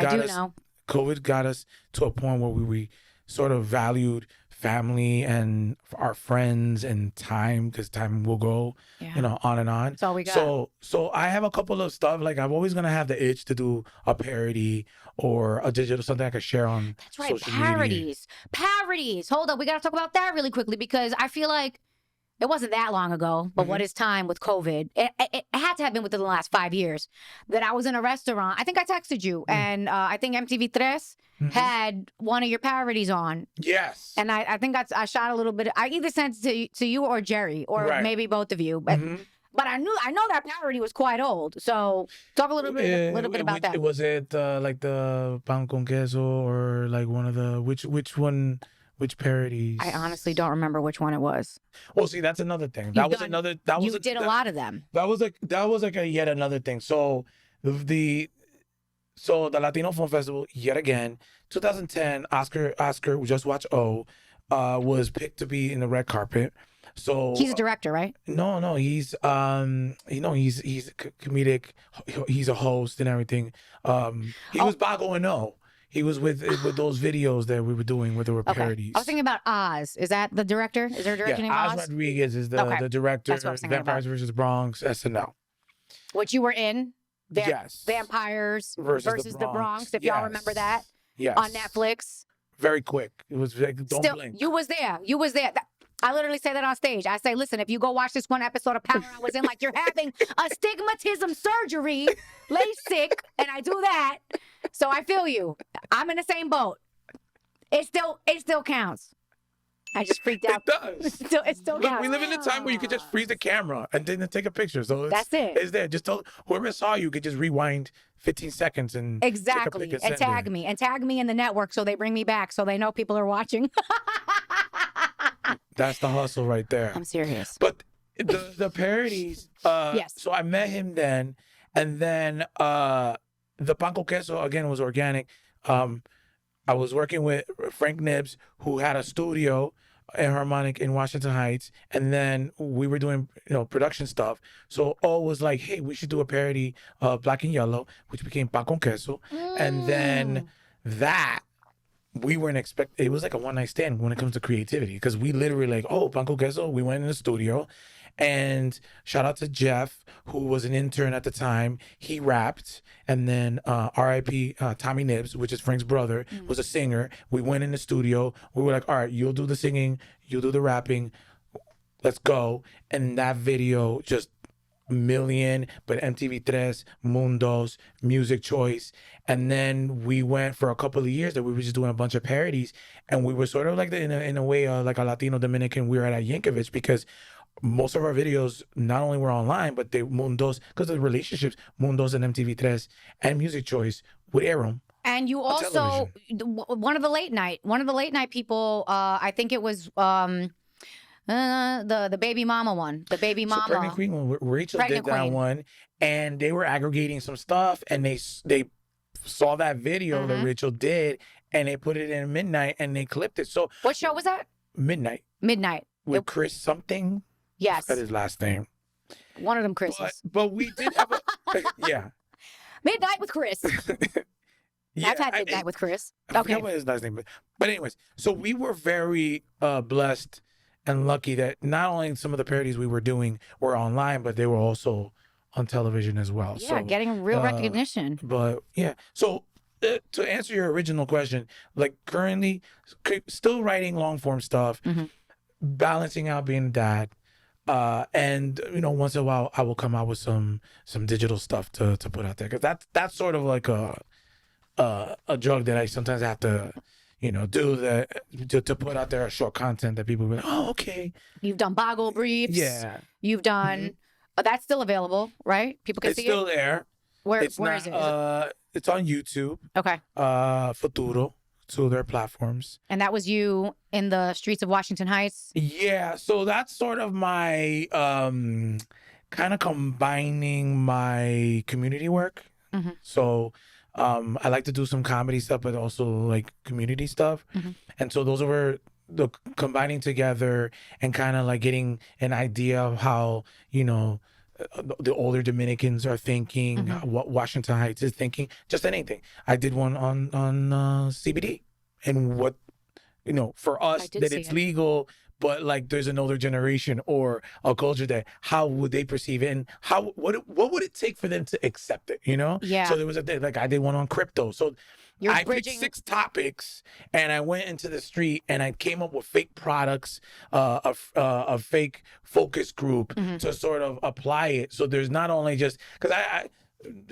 got us to a point where we sort of valued family and our friends and time, because time will go, you know, on and on. That's all we got. So I have a couple of stuff, like I'm always gonna have the itch to do a parody or a digital, something I could share on That's right. social media. Parodies. Hold up. We got to talk about that really quickly, because I feel like it wasn't that long ago, but what is time with COVID? It had to have been within the last 5 years that I was in a restaurant. I think I texted you, and I think MTV3 had one of your parodies on. Yes. And I think I shot a little bit. I either sent it to you or Jerry, or maybe both of you. But I know that parody was quite old. So talk a little bit about that. Was it like the pan con queso, or like one of the which parodies? I honestly don't remember which one it was. Well, see, that's another thing. You did a lot of them. That was like a yet another thing. So the Latino Film Festival, yet again, 2010, Oscar Just Watch O, was picked to be in the red carpet. So he's a director, right? No, he's he's comedic. He's a host and everything. He was Bago and O. He was with those videos that we were doing where there were parodies. I was thinking about Oz. Is that the director? Is there a director named Oz? Oz Rodriguez is the director. That's what I was thinking Vampires vs. Bronx, SNL. Which you were in? Yes. Vampires versus the Bronx. If y'all remember that. Yes. On Netflix. Very quick. It was like, don't blink. You was there. I literally say that on stage. I say, listen, if you go watch this one episode of Power I was in, like you're having a stigmatism surgery, LASIK, and I do that. So I feel you. I'm in the same boat. It still counts. I just freaked out. It does. It still Look, counts. we live in a time where you could just freeze the camera and then take a picture. So that's it. It's there. Just tell whoever saw you could just rewind 15 seconds and exactly. Take a and tag me in the network so they bring me back so they know people are watching. That's the hustle right there. I'm serious. But the parodies. Yes. So I met him then, and then the pan con queso again was organic. I was working with Frank Nibbs, who had a studio in Harmonic in Washington Heights, and then we were doing production stuff. So all was like, hey, we should do a parody of Black and Yellow, which became pan con queso, and then that. We weren't it was like a one-night stand when it comes to creativity, because we literally like, oh, pan con queso. We went in the studio, and shout out to Jeff, who was an intern at the time. He rapped, and then R.I.P. Tommy Nibbs, which is Frank's brother, was a singer. We went in the studio. We were like, all right, you'll do the singing, you'll do the rapping. Let's go. And that video just million, but MTV3, Mundos, Music Choice. And then we went for a couple of years that we were just doing a bunch of parodies. And we were sort of like, in a way, like a Latino Dominican, we were at Yankovic, because most of our videos not only were online, but they Mundos, because of the relationships, Mundos and MTV3 and Music Choice would air them. And you on also one of the late night people. I think it was the baby mama one, the baby mama. So Pregnant Queen one, Rachel Pregnant did that Queen. one, and they were aggregating some stuff, and they saw that video that Rachel did, and they put it in Midnight, and they clipped it. So What show was that? Midnight with Chris something. Yes, That's his last name. one of them Chris's. But we did have yeah. Midnight with Chris. Yeah, I've had Midnight with Chris. I Okay. forget what his last name is. But anyways, so we were very blessed and lucky that not only some of the parodies we were doing were online, but they were also on television as well. Yeah, So, getting real recognition. But yeah, so to answer your original question, like currently still writing long form stuff, balancing out being a dad. And once in a while I will come out with some digital stuff to put out there, because that's sort of like a drug that I sometimes have to do that to put out there short content that people will be like, oh, okay. You've done Bago briefs. Yeah. You've done. That's still available, right? People can It's see still it. there. Where It's where not, is it? it's on YouTube, Okay. Futuro, to their platforms. And that was you in the streets of Washington Heights. Yeah, so that's sort of my kind of combining my community work. So I like to do some comedy stuff, but also like community stuff. And so those were the combining together and kind of like getting an idea of how, the older Dominicans are thinking, what Washington Heights is thinking, just anything. I did one on CBD and what, for us did that see it's it. legal, but like there's an older generation or a culture that how would they perceive it, and what would it take for them to accept it, Yeah. So there was like I did one on crypto. So You're I bridging. picked 6 topics and I went into the street and I came up with fake products, a fake focus group to sort of apply it. So there's not only just because I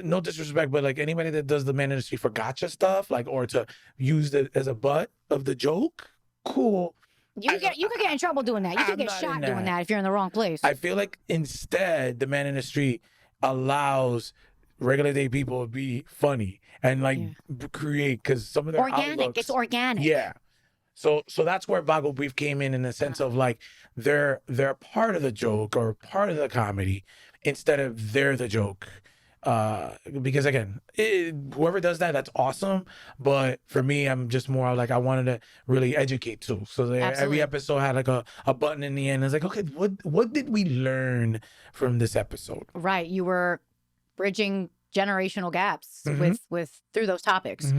no disrespect, but like anybody that does the man industry for gotcha stuff, like or to use it as a butt of the joke, cool. You could get in trouble doing that. You could I'm get not shot in doing that. that if you're in the wrong place. I feel like instead the man in the street allows regular day people to be funny and like create, because some of their Organic. outlooks, It's organic. yeah. So that's where Bago Brief came in the sense of like they're part of the joke or part of the comedy instead of they're the joke. Because again, whoever does that, that's awesome. But for me, I'm just more like I wanted to really educate too. So Absolutely. every episode had like a button in the end. It's like, okay, what did we learn from this episode? Right. You were bridging generational gaps with through those topics.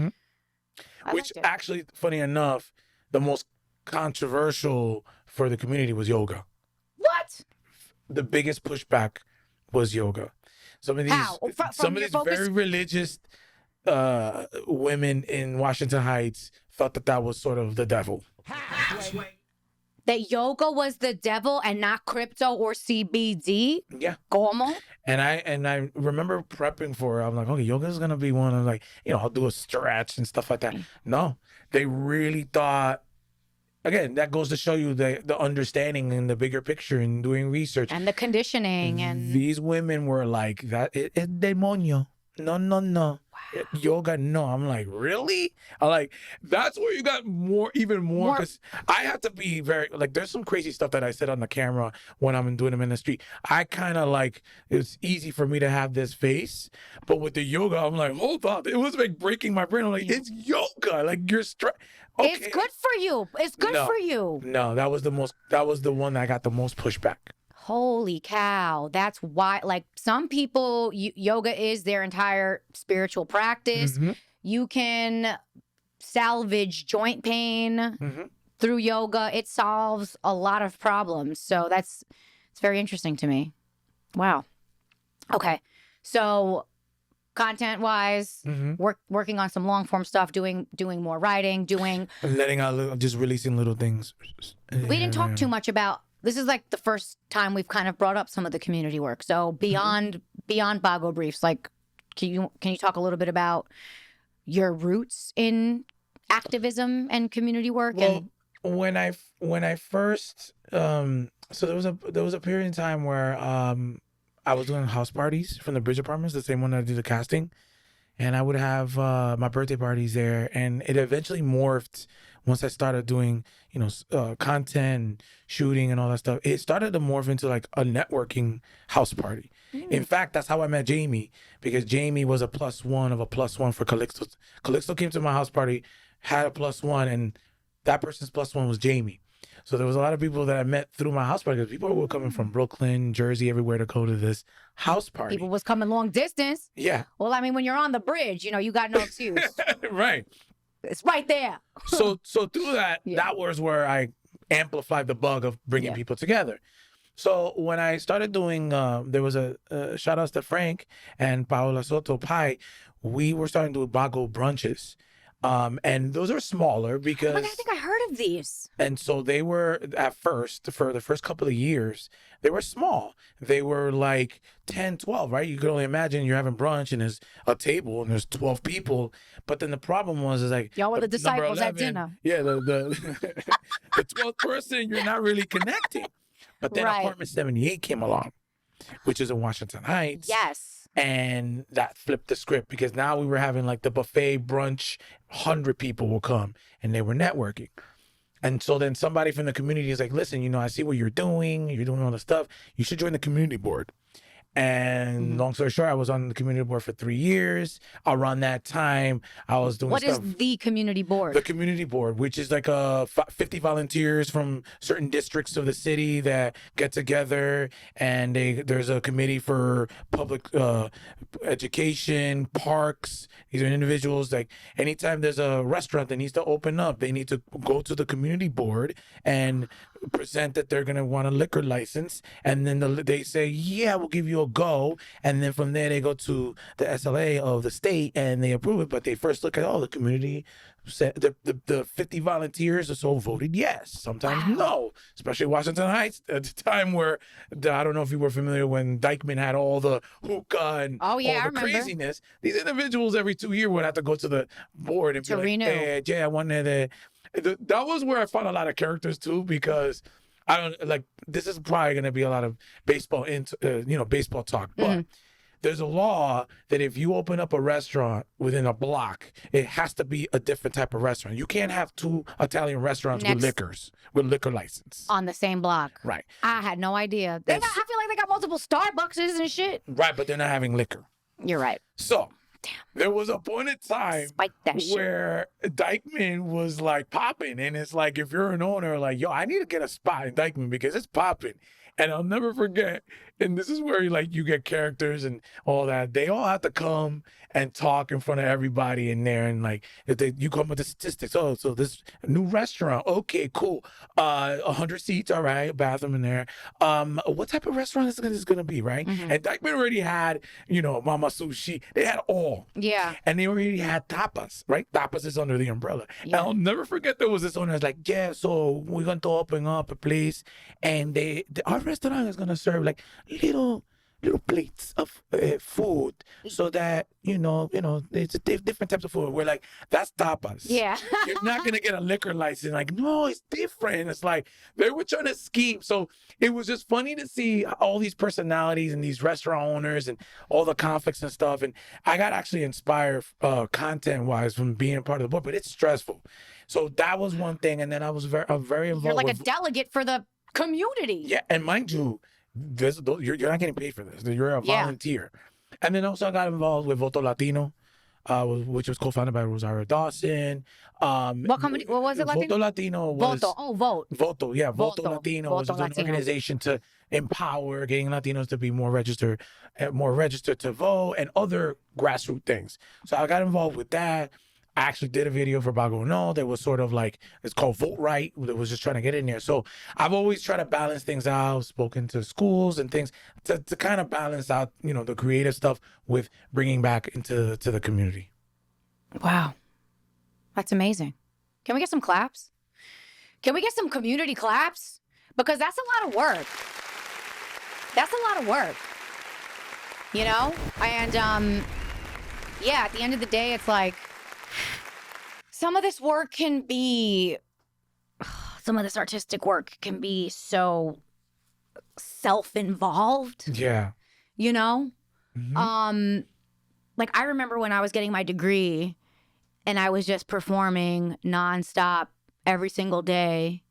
I Which liked it. actually, funny enough, the most controversial for the community was yoga. What? The biggest pushback was yoga. Some of these, How? From some of your these focus? very religious women in Washington Heights thought that was sort of the devil. That yoga was the devil and not crypto or CBD? Yeah. Como? And I remember prepping for it. I'm like, okay, yoga is gonna be one of like, I'll do a stretch and stuff like that. No, they really thought. Again, that goes to show you the understanding and the bigger picture and doing research. And the conditioning and These women were like, that es demonio. No. Wow. Yoga, no. I'm like, really? I'm like, that's where you got even more. Because I have to be very, like, there's some crazy stuff that I said on the camera when I'm doing them in the street. I kind of like, it's easy for me to have this face. But with the yoga, I'm like, hold on. It was like breaking my brain. I'm like, it's yoga. Like, you're okay. it's good for you. It's good for you. No, that was the one that got the most pushback. Holy cow. That's why, like, some people, yoga is their entire spiritual practice. You can salvage joint pain through yoga. It solves a lot of problems. So it's very interesting to me. Wow. Okay. So content wise, working on some long form stuff, doing more writing, Letting out, just releasing little things. We didn't talk too much about. This is like the first time we've kind of brought up some of the community work. So beyond Bago Briefs, like, can you talk a little bit about your roots in activism and community work? Well, when I first So there was a period in time where I was doing house parties from the Bridge Apartments, the same one that I did the casting, and I would have my birthday parties there, and it eventually morphed once I started doing content, shooting, and all that stuff. It started to morph into like a networking house party. In fact, that's how I met Jamie, because Jamie was a +1 of a +1 for Calixto. Calixto came to my house party, had a +1, and that person's +1 was Jamie. So there was a lot of people that I met through my house party, because people were coming from Brooklyn, Jersey, everywhere to go to this house party. People was coming long distance. Yeah. Well, I mean, when you're on the bridge, you got no excuse. Right. It's right there. So through that, that was where I amplified the bug of bringing people together. So when I started doing, there was a shout outs to Frank and Paola Soto Pai. We were starting to do Bago brunches. And those are smaller because I think I heard of these. And so they were at first, for the first couple of years, they were small. They were like 10, 12, right? You could only imagine you're having brunch and there's a table and there's 12 people. But then the problem was, is like, y'all were the disciples 11, at dinner. Yeah, the 12th person, you're not really connecting. But then Apartment 78 came along, which is in Washington Heights. Yes. And that flipped the script, because now we were having like the buffet brunch, 100 people will come, and they were networking. And so then somebody from the community is like, listen, I see what you're doing all the stuff. You should join the community board. And long story short, I was on the community board for 3 years. Around that time, I was doing What stuff. is the community board? The community board, which is like 50 volunteers from certain districts of the city that get together, and there's a committee for public education, parks. These are individuals, like anytime there's a restaurant that needs to open up, they need to go to the community board and present that they're going to want a liquor license, and then they say, yeah, we'll give you a go, and then from there they go to the SLA of the state and they approve it. But they first look at the community said the 50 volunteers or so voted yes, sometimes no, especially Washington Heights at the time where I don't know if you were familiar when Dykeman had all the hookah and all the craziness. These individuals every 2 years would have to go to the board and be like, hey, Jay, I wanted that was where I found a lot of characters too, because I don't like, this is probably going to be a lot of baseball baseball talk, but there's a law that if you open up a restaurant within a block, it has to be a different type of restaurant. You can't have 2 Italian restaurants with liquor license on the same block. Right. I had no idea. I feel like they got multiple Starbuckses and shit. Right, but they're not having liquor. You're right. So there was a point in time where Dykeman was like popping, and it's like, if you're an owner, like, yo, I need to get a spot in Dykeman because it's popping. And I'll never forget, and this is where you get characters and all that. They all have to come and talk in front of everybody in there, and like, if you come with the statistics. Oh, so this new restaurant, okay, cool. 100 seats, all right, bathroom in there. What type of restaurant is this gonna be, right? And Dykeman already had, Mama Sushi. They had all. Yeah. And they already had tapas, right? Tapas is under the umbrella. Yeah. And I'll never forget, there was this owner that's like, yeah, so we're going to open up a place, and our restaurant is going to serve like little plates of food, so that it's different types of food. We're like, that's tapas. Yeah. You're not gonna get a liquor license. Like, no, it's different. It's like they were trying to scheme. So it was just funny to see all these personalities and these restaurant owners and all the conflicts and stuff. And I got actually inspired content wise from being a part of the board, but it's stressful. So that was one thing. And then I was very involved. You're like a delegate for the community. Yeah, and mind you, you're not getting paid for this. You're a volunteer. And then also I got involved with Voto Latino, which was co-founded by Rosario Dawson. What company? What was it? Voto Latino was Voto. Yeah, Voto Latino was an organization to empower getting Latinos to be more registered to vote, and other grassroots things. So I got involved with that. I actually did a video for Bago No that was sort of like, it's called Vote Right, that was just trying to get in there. So I've always tried to balance things out, spoken to schools and things to kind of balance out, the creative stuff with bringing back into the community. Wow. That's amazing. Can we get some claps? Can we get some community claps? Because that's a lot of work. That's a lot of work. And at the end of the day, it's like, some of this artistic work can be so self-involved, Yeah. you know? Mhm. Like I remember when I was getting my degree and I was just performing nonstop every single day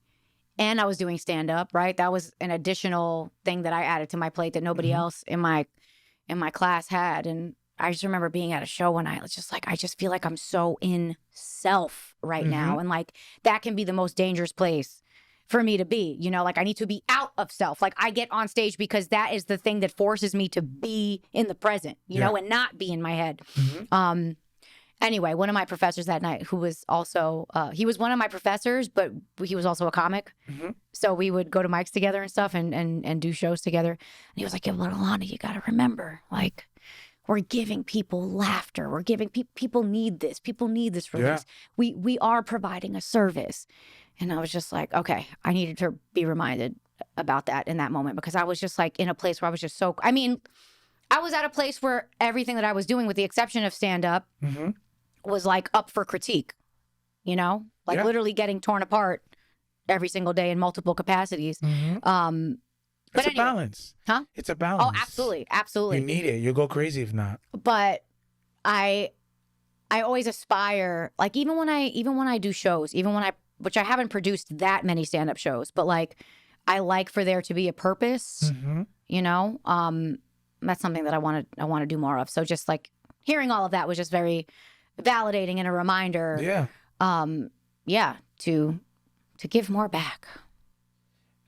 and I was doing stand-up, right? That was an additional thing that I added to my plate that nobody else in my class had. And I just remember being at a show one night. I was just like, I just feel like I'm so in self right now. And like that can be the most dangerous place for me to be. You know, like I need to be out of self. Like I get on stage because that is the thing that forces me to be in the present, you know, and not be in my head. Anyway, one of my professors that night, who was also, he was one of my professors, but he was also a comic. So we would go to mics together and stuff and do shows together. And he was like, yeah, but Alana, you got to remember, like, we're giving people laughter. We're giving people need this. People need this release. We are providing a service. And I was just like, okay, I needed to be reminded about that in that moment because I was just like in a place where I was just so, I mean, I was at a place where everything that I was doing with the exception of stand-up was like up for critique, you know, like literally getting torn apart every single day in multiple capacities. It's a balance. Huh? It's a balance. Oh, absolutely. Absolutely. You need it. You'll go crazy if not. But I always aspire, like even when I do shows, which I haven't produced that many stand-up shows, but like I like for there to be a purpose, you know? That's something that I want to do more of. So just like hearing all of that was just very validating and a reminder. To give more back.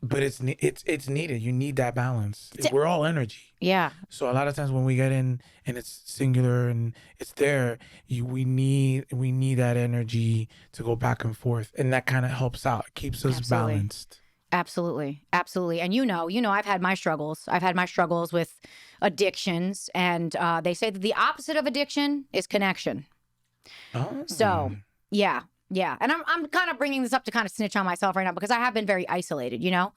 But it's needed. You need that balance. We're all energy. Yeah. So a lot of times when we get in and it's singular and it's there, we need that energy to go back and forth, and that kind of helps out. It keeps us balanced. Absolutely. Absolutely. And you know, I've had my struggles. I've had my struggles with addictions, and they say that the opposite of addiction is connection. Oh. So yeah. And I'm kind of bringing this up to kind of snitch on myself right now because I have been very isolated, you know,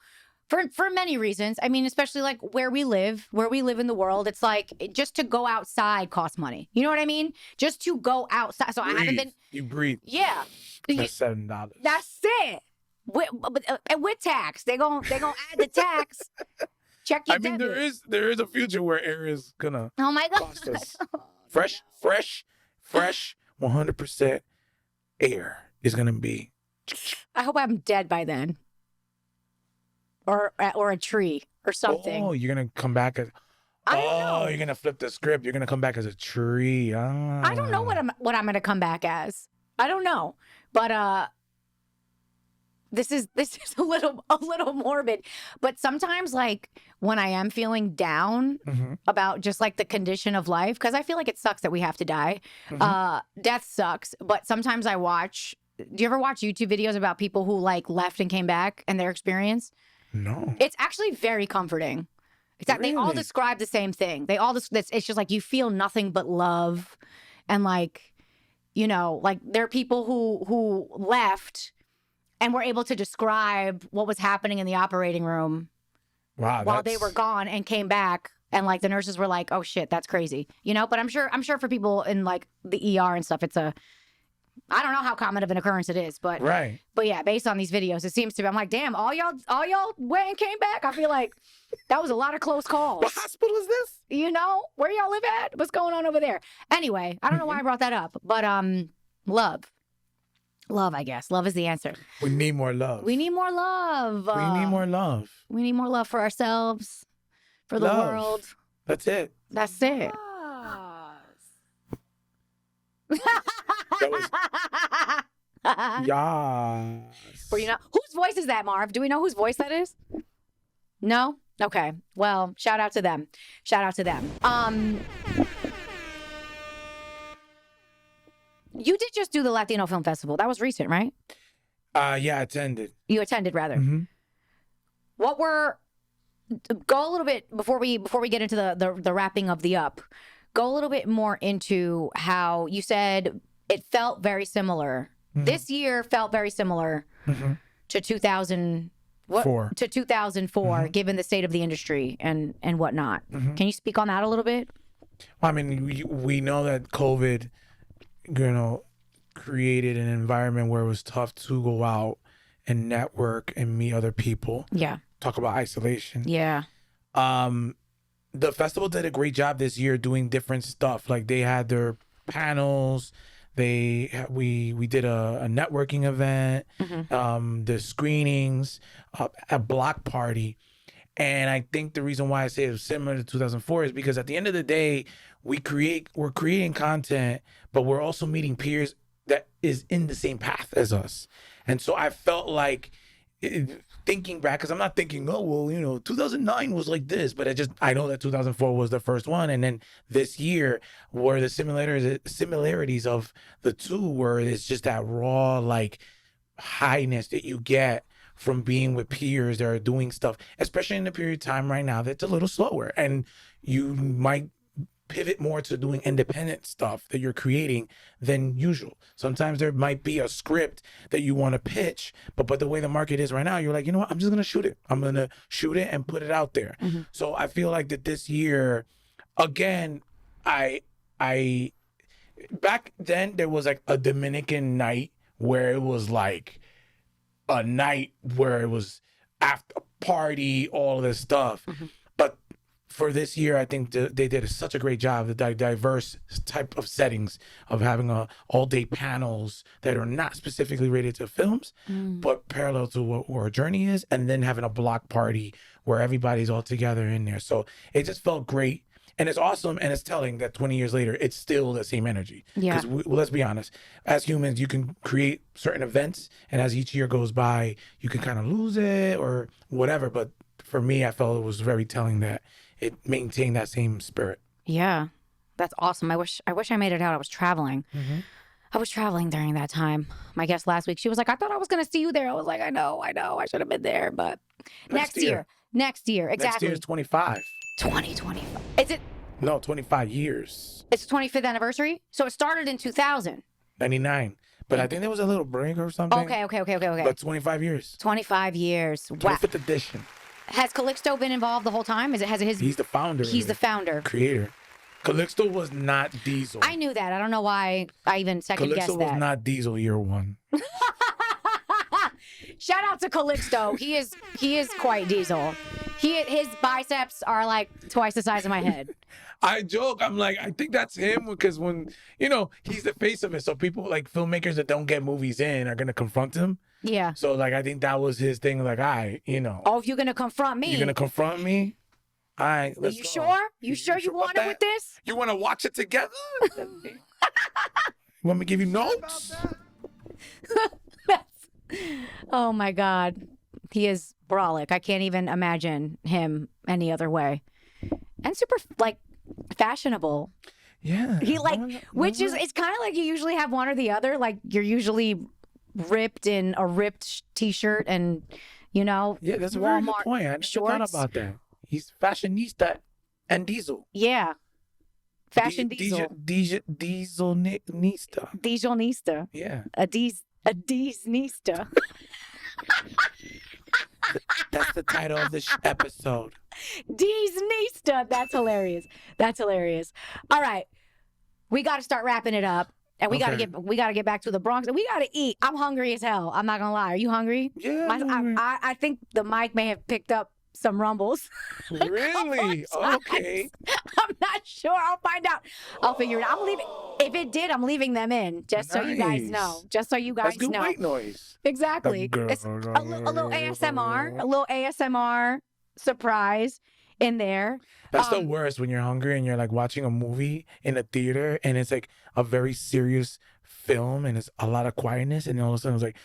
for many reasons. I mean, especially like where we live in the world, it's like just to go outside costs money. You know what I mean? Just to go outside. So I haven't been. You breathe. Yeah. That's $7. That's it. With tax, they gon' add the tax. Check your debit. There is a future where air is gonna oh my God. cost us. fresh 100% air is gonna be. I hope I'm dead by then, or a tree or something. Oh, you're gonna come back as. I don't know. You're gonna flip the script. You're gonna come back as a tree. I don't know what I'm gonna come back as. I don't know, but this is a little morbid. But sometimes, like when I am feeling down about just like the condition of life, because I feel like it sucks that we have to die. Death sucks. But sometimes I watch. Do you ever watch YouTube videos about people who like left and came back and their experience? No. It's actually very comforting. It's that they all describe the same thing. It's just like you feel nothing but love, and like, you know, like there are people who left and were able to describe what was happening in the operating room while they were gone and came back, and like the nurses were like, "Oh shit, that's crazy," you know. But I'm sure for people in like the ER and stuff, I don't know how common of an occurrence it is, but yeah, based on these videos, it seems to be. I'm like, damn, all y'all went and came back. I feel like that was a lot of close calls. What hospital is this? You know, where y'all live at? What's going on over there? Anyway, I don't know why I brought that up, but love, I guess. Love is the answer. We need more love. We need more love. We need more love. We need more love for ourselves, for the world. That's it. That's it. That was yes. Were you not? Whose voice is that, Marv? Do we know whose voice that is? No? Okay. Well, shout out to them. You did just do the Latino Film Festival. That was recent, right? Yeah, attended. You attended, rather. Go a little bit before we get into the wrapping of the up. Go a little bit more into how you said it felt very similar. This year felt very similar to 2004. To 2004, given the state of the industry and whatnot. Can you speak on that a little bit? I mean, we know that COVID, you know, created an environment where it was tough to go out and network and meet other people. Yeah. Talk about isolation. Yeah. The festival did a great job this year doing different stuff. Like they had their panels. We did a networking event. The screenings, a block party. And I think the reason why I say it was similar to 2004 is because at the end of the day, we're creating content, but we're also meeting peers that is in the same path as us. And so I felt like thinking back, because I'm not thinking, oh, well, 2009 was like this, but I know that 2004 was the first one. And then this year were the similarities of the two, where it's just that raw, like, highness that you get from being with peers that are doing stuff, especially in the period of time right now that's a little slower. And you might pivot more to doing independent stuff that you're creating than usual. Sometimes there might be a script that you want to pitch, but the way the market is right now, you're like, you know what, I'm just going to shoot it. I'm going to shoot it and put it out there. So I feel like that this year, again, I back then there was like a Dominican night where it was like a night where it was after party, all of this stuff. But for this year, I think they did such a great job, the diverse type of settings of having all-day panels that are not specifically related to films, but parallel to what our journey is, and then having a block party where everybody's all together in there. So it just felt great. And it's awesome, and it's telling that 20 years later, it's still the same energy. Yeah. Because let's be honest, as humans, you can create certain events, and as each year goes by, you can kind of lose it or whatever. But for me, I felt it was very telling that it maintained that same spirit. Yeah. That's awesome. I wish I made it out. I was traveling. I was traveling during that time. My guest last week, she was like, I thought I was going to see you there. I was like, I know. I should have been there. But next year. Exactly. Next year is 25. 2025. Is it? No, 25 years. It's the 25th anniversary? So it started in 2000. 99. But I think there was a little break or something. Okay. But 25 years. 25 years. Wow. 25th edition. Has Calixto been involved the whole time? He's the founder. He's the founder. Creator. Calixto was not Diesel. I knew that. I don't know why I even second guessed that. Calixto was not Diesel year one. Shout out to Calixto. He is quite Diesel. His biceps are like twice the size of my head. I joke. I'm like, I think that's him because when, he's the face of it. So people like filmmakers that don't get movies in are going to confront him. Yeah. So like, I think that was his thing. Like, oh, if you're going to confront me. You're going to confront me? All right, let's go. Sure? You sure you want it with this? You want to watch it together? You want me to give you notes? Oh my God. He is brolic. I can't even imagine him any other way. And super like fashionable. Yeah. He which is, it's kind of like you usually have one or the other. Like you're usually ripped in a ripped t-shirt and, Yeah, that's a very good point. I never thought about that. He's fashionista and Diesel. Yeah. Fashion Diesel. Dieselnista. Dieselnista. Yeah. A Diesnista. That's the title of this episode. Diesnista. That's hilarious. All right. We got to start wrapping it up. And we gotta get back to the Bronx, and we gotta eat. I'm hungry as hell. I'm not gonna lie. Are you hungry? Yeah. I think the mic may have picked up some rumbles. Really? Okay. I'm not sure. I'll find out. I'll figure it out. I'm leaving. If it did, I'm leaving them in. Just so you guys know. That's good white noise. Exactly. It's a little ASMR. A little ASMR surprise in there. That's the worst when you're hungry and you're like watching a movie in a theater and it's like a very serious film and it's a lot of quietness and all of a sudden it's like,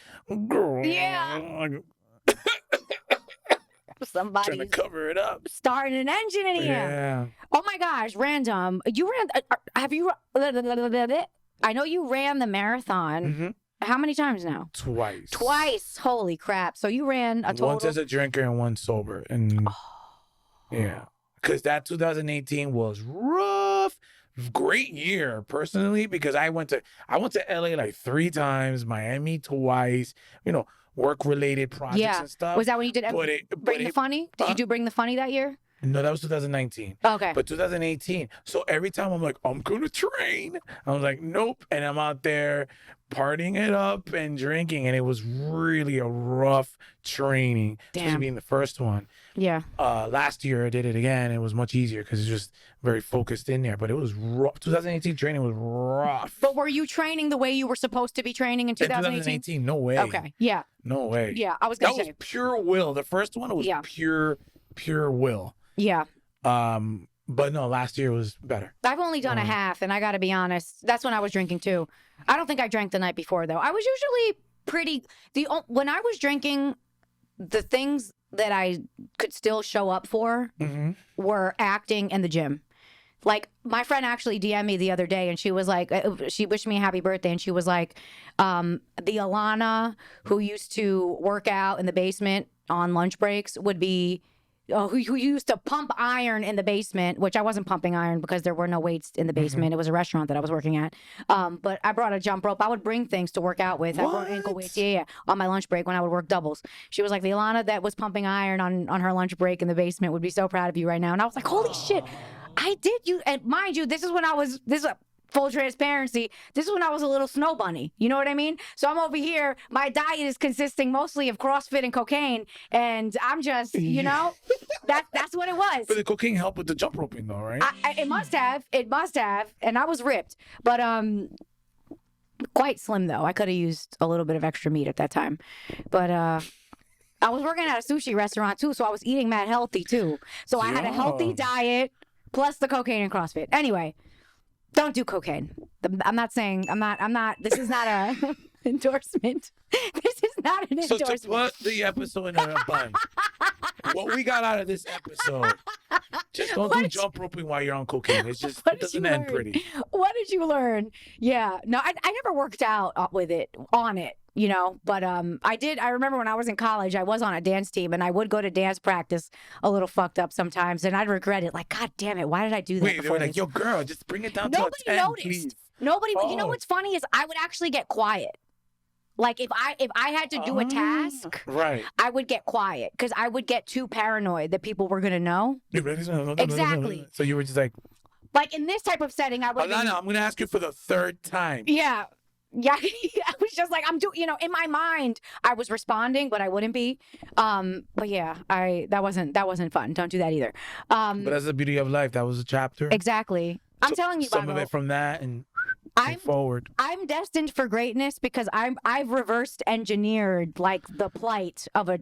girl. Yeah. Somebody's trying to cover it up. Starting an engine in here. Yeah. Oh my gosh, random. You ran, have you, I know you ran the marathon. Mm-hmm. How many times now? Twice. Holy crap. So you ran a total. Once as a drinker and one sober. And yeah. Because that 2018 was rough. Great year, personally, because I went to LA like 3 times, Miami twice, work-related projects and stuff. Was that when you did Bring the Funny? Did you do Bring the Funny that year? No, that was 2019. Okay. But 2018. So every time I'm like, I'm going to train. I was like, nope. And I'm out there partying it up and drinking. And it was really a rough training, especially Damn. being the first one. Yeah. Last year I did it again. It was much easier because it's just very focused in there. But it was rough. 2018 training was rough. But were you training the way you were supposed to be training in 2018? 2018, no way. Okay. Yeah. No way. Yeah. I was That going to was say. pure will. The first one was pure will. Yeah. But no, last year was better. I've only done a half, and I got to be honest, that's when I was drinking too. I don't think I drank the night before though. I was usually pretty when I was drinking, the things that I could still show up for were acting and the gym. Like my friend actually DM'd me the other day, and she was like, she wished me a happy birthday, and she was like, the Alana who used to work out in the basement on lunch breaks would be. Who used to pump iron in the basement, which I wasn't pumping iron because there were no weights in the basement. It was a restaurant that I was working at. But I brought a jump rope. I would bring things to work out with. I brought ankle weights, on my lunch break when I would work doubles. She was like, the Alana that was pumping iron on her lunch break in the basement would be so proud of you right now. And I was like, holy shit, I did you. And mind you, this is full transparency, this is when I was a little snow bunny. You know what I mean? So I'm over here. My diet is consisting mostly of CrossFit and cocaine. And I'm just, that's what it was. But the cocaine helped with the jump roping though, right? It must have. It must have. And I was ripped. But quite slim though. I could have used a little bit of extra meat at that time. But I was working at a sushi restaurant too, so I was eating mad healthy too. So I had a healthy diet plus the cocaine and CrossFit. Anyway. Don't do cocaine. I'm not saying, this is not a endorsement. This is not an endorsement. So to put the episode in a bun, what we got out of this episode, just don't do jump roping while you're on cocaine. It doesn't end pretty. What did you learn? Yeah. No, I never worked out on it. But I remember when I was in college, I was on a dance team, and I would go to dance practice a little fucked up sometimes, and I'd regret it. Like, God damn it, why did I do that? Wait, they were like, yo, girl, just bring it down to a 10, noticed. please. Nobody. You know what's funny is I would actually get quiet. Like if I had to do a task, right, I would get quiet because I would get too paranoid that people were gonna know. Exactly. So you were just like in this type of setting, I would. Alana, I'm gonna ask you for the third time. Yeah. Yeah, I was just like, I'm doing, in my mind, I was responding, but I wouldn't be. But yeah, that wasn't fun. Don't do that either. But that's the beauty of life. That was a chapter. Exactly. I'm telling you, some Bago, of it from that and forward. I'm destined for greatness because I've reversed engineered like the plight of a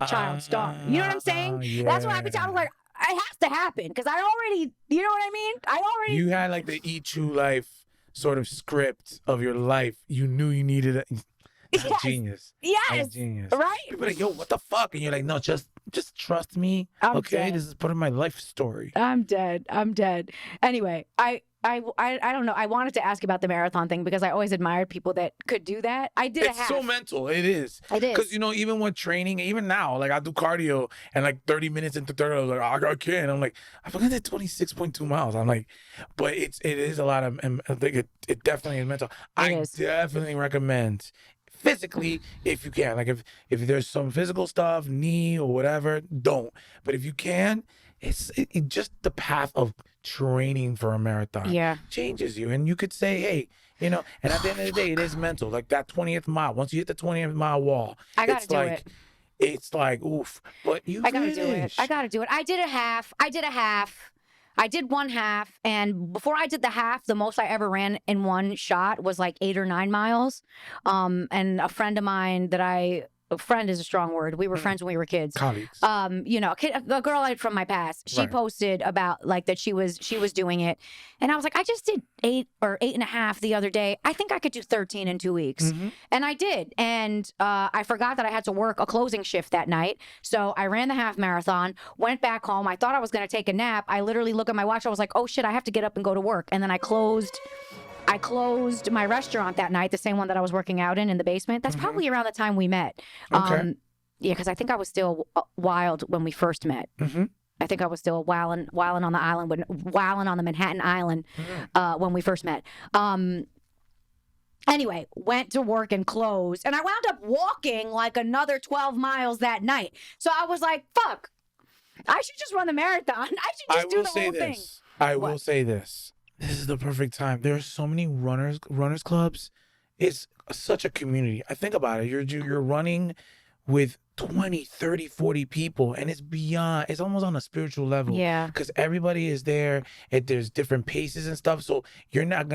child star. You know what I'm saying? Yeah. That's why I was like, it has to happen because I already, you know what I mean? You had like the Eat True Life sort of script of your life. You knew you needed it. That's genius. Yes. That's genius. Right? People are like, yo, what the fuck? And you're like, no, just trust me. Okay, dead. This is part of my life story. I'm dead. Anyway, I don't know. I wanted to ask about the marathon thing because I always admired people that could do that. I did It's so mental. It is. It is. Because, even when training, even now, like I do cardio and like 30 minutes into 30, I was like, I can't. I'm like, I think I did 26.2 miles. I'm like, but it is a lot of, I think it definitely is mental. I definitely recommend physically if you can. Like if there's some physical stuff, knee or whatever, don't. But if you can, it's just the path of training for a marathon changes you. And you could say, hey, and at the end of the day, it is mental. Like that 20th mile, once you hit the 20th mile wall, it's like, oof. But I gotta do it. I did a half. I did one half. And before I did the half, the most I ever ran in one shot was like 8 or 9 miles. And a friend of mine a friend is a strong word. We were friends when we were kids. Colleagues. A girl from my past. She posted about like that she was doing it, and I was like, I just did 8 or 8.5 the other day. I think I could do 13 in 2 weeks, and I did. And I forgot that I had to work a closing shift that night, so I ran the half marathon. Went back home. I thought I was gonna take a nap. I literally looked at my watch. I was like, oh shit, I have to get up and go to work. And then I closed my restaurant that night, the same one that I was working out in the basement. That's probably around the time we met. Okay. Yeah, because I think I was still wild when we first met. I think I was still wilding on the island, wilding on the Manhattan Island when we first met. Anyway, went to work and closed. And I wound up walking like another 12 miles that night. So I was like, fuck. I should just run the marathon. I should just do the whole thing. I What? will say this. This is the perfect time. There are so many runners clubs. It's such a community. I think about it. You're running with 20, 30, 40 people, and it's almost on a spiritual level. Yeah. Because everybody is there, and there's different paces and stuff, so you're not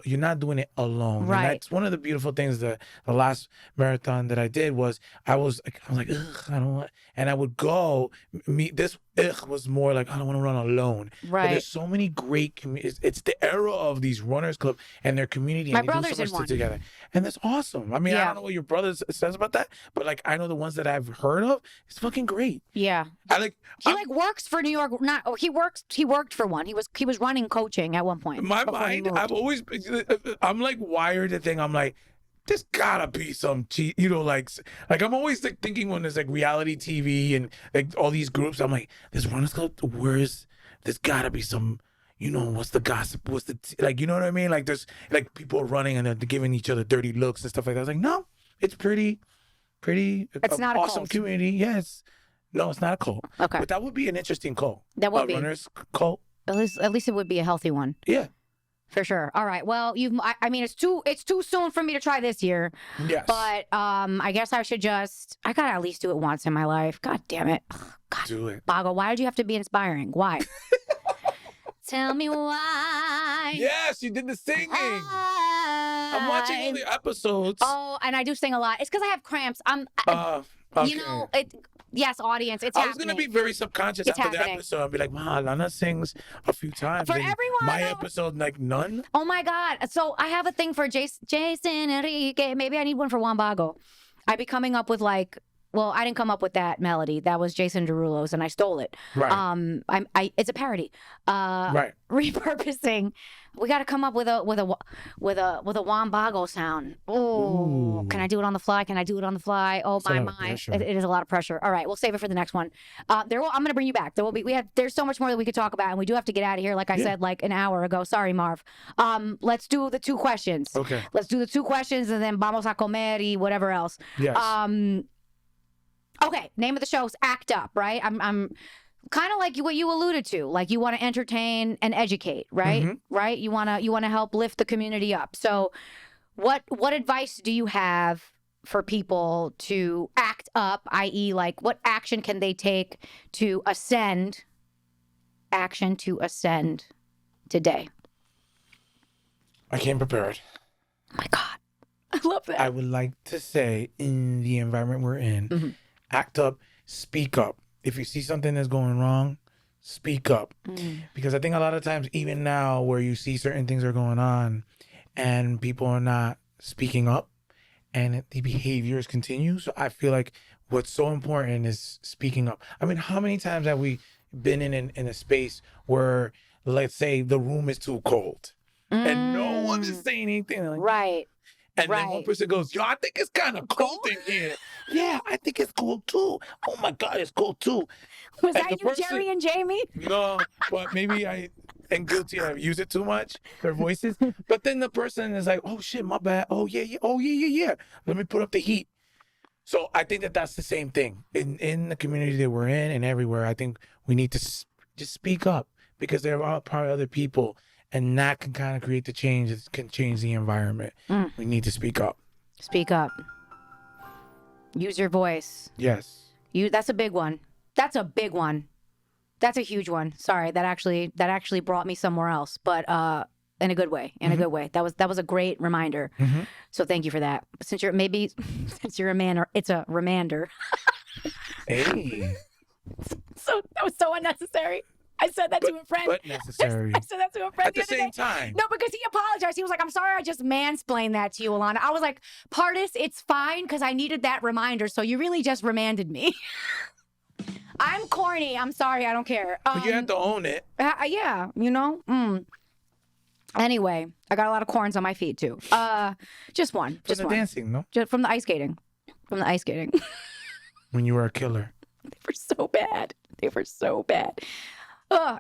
you're not doing it alone. Right. And that's one of the beautiful things. The last marathon that I did was I was like, ugh, I don't want, and I would go, this was more like, I don't want to run alone. Right. But there's so many great communities. It's the era of these runners club and their community, My and they do brother's so in much one. together. And that's awesome. I mean, I Yeah. don't know what your brother says about that, but like I know the ones that I've heard of. It's fucking great. Yeah. He works for New York. He worked for one. He was running coaching at one point. In my before he mind, moved. I'm like wired to think. I'm like, there's gotta be some cheat, like I'm always like thinking when there's like reality TV and like all these groups. I'm like, this runners club. There's gotta be some. What's the gossip? What's the you know what I mean? Like there's like people running and they're giving each other dirty looks and stuff like that. I was like, no, it's pretty. It's not a awesome cult. community. Yes. No, it's not a cult. Okay. But that would be an interesting cult. That would be. Runners cult. At least it would be a healthy one. Yeah. For sure. All right. Well, I mean, it's too soon for me to try this year. Yes. But I guess I gotta at least do it once in my life. God damn it. Ugh, God. Do it. Bago, why did you have to be inspiring? Why? Tell me why. Yes, you did the singing. I'm watching all the episodes. Oh, and I do sing a lot. It's because I have cramps. Okay. Yes, audience, it's I was happening. gonna be very subconscious It's after the happening. episode. I'd be like, wow, Alana sings a few times. For and everyone, my though. episode, like none. Oh my God. So I have a thing for Jason Enrique. Maybe I need one for Juan Bago. I'd be coming up with I didn't come up with that melody. That was Jason Derulo's, and I stole it. Right. It's a parody. Right. Repurposing. We got to come up with a Juan Bago sound. Oh, Ooh. can I do it on the fly? Oh It's a my lot of mind. pressure. It is a lot of pressure. All right, we'll save it for the next one. I'm going to bring you back. There's so much more that we could talk about, and we do have to get out of here. Like I said, like an hour ago. Sorry, Marv. Let's do the 2 questions. Okay. Let's do the 2 questions, and then vamos a comer y whatever else. Yes. Okay, name of the show is Act Up, right? I'm kind of like what you alluded to. Like you want to entertain and educate, right? Mhm. Right? You want to help lift the community up. So what advice do you have for people to act up, i.e. like what action can they take to ascend today? I came prepared. Oh my God. I love that. I would like to say, in the environment we're in, act up, speak up. If you see something that's going wrong, speak up. Because I think a lot of times, even now, where you see certain things are going on and people are not speaking up and the behaviors continue. So I feel like what's so important is speaking up. I mean, how many times have we been in a space where, let's say, the room is too cold and no one is saying anything? Like, Right. and then one person goes, yo, I think it's kind of cold in here. Yeah, I think it's cold too. Oh my God, it's cold too. Was And that the you, person- Jerry and Jamie? No, but maybe I am guilty. I've used it too much, their voices. But then the person is like, oh shit, my bad. Oh yeah. Oh yeah. Let me put up the heat. So I think that that's the same thing in the community that we're in and everywhere. I think we need to just speak up because there are probably other people, and that can kind of create the change. It can change the environment. We need to speak up. Speak up. Use your voice. Yes. That's a big one. That's a big one. That's a huge one. Sorry, that actually brought me somewhere else, but in a good way. In a good way. That was a great reminder. So thank you for that. Since you're a man, or it's a reminder. Hey. So that was so unnecessary. I said that to a friend. But necessary. I said that to a friend At the other same day. time. No, because he apologized. He was like, I'm sorry I just mansplained that to you, Alana. I was like, Pardis, it's fine because I needed that reminder. So you really just remanded me. I'm corny. I'm sorry. I don't care. But you have to own it. Yeah, Anyway, I got a lot of corns on my feet too. Just one. From Just the one. dancing, no? Just from the ice skating. When you were a killer. They were so bad.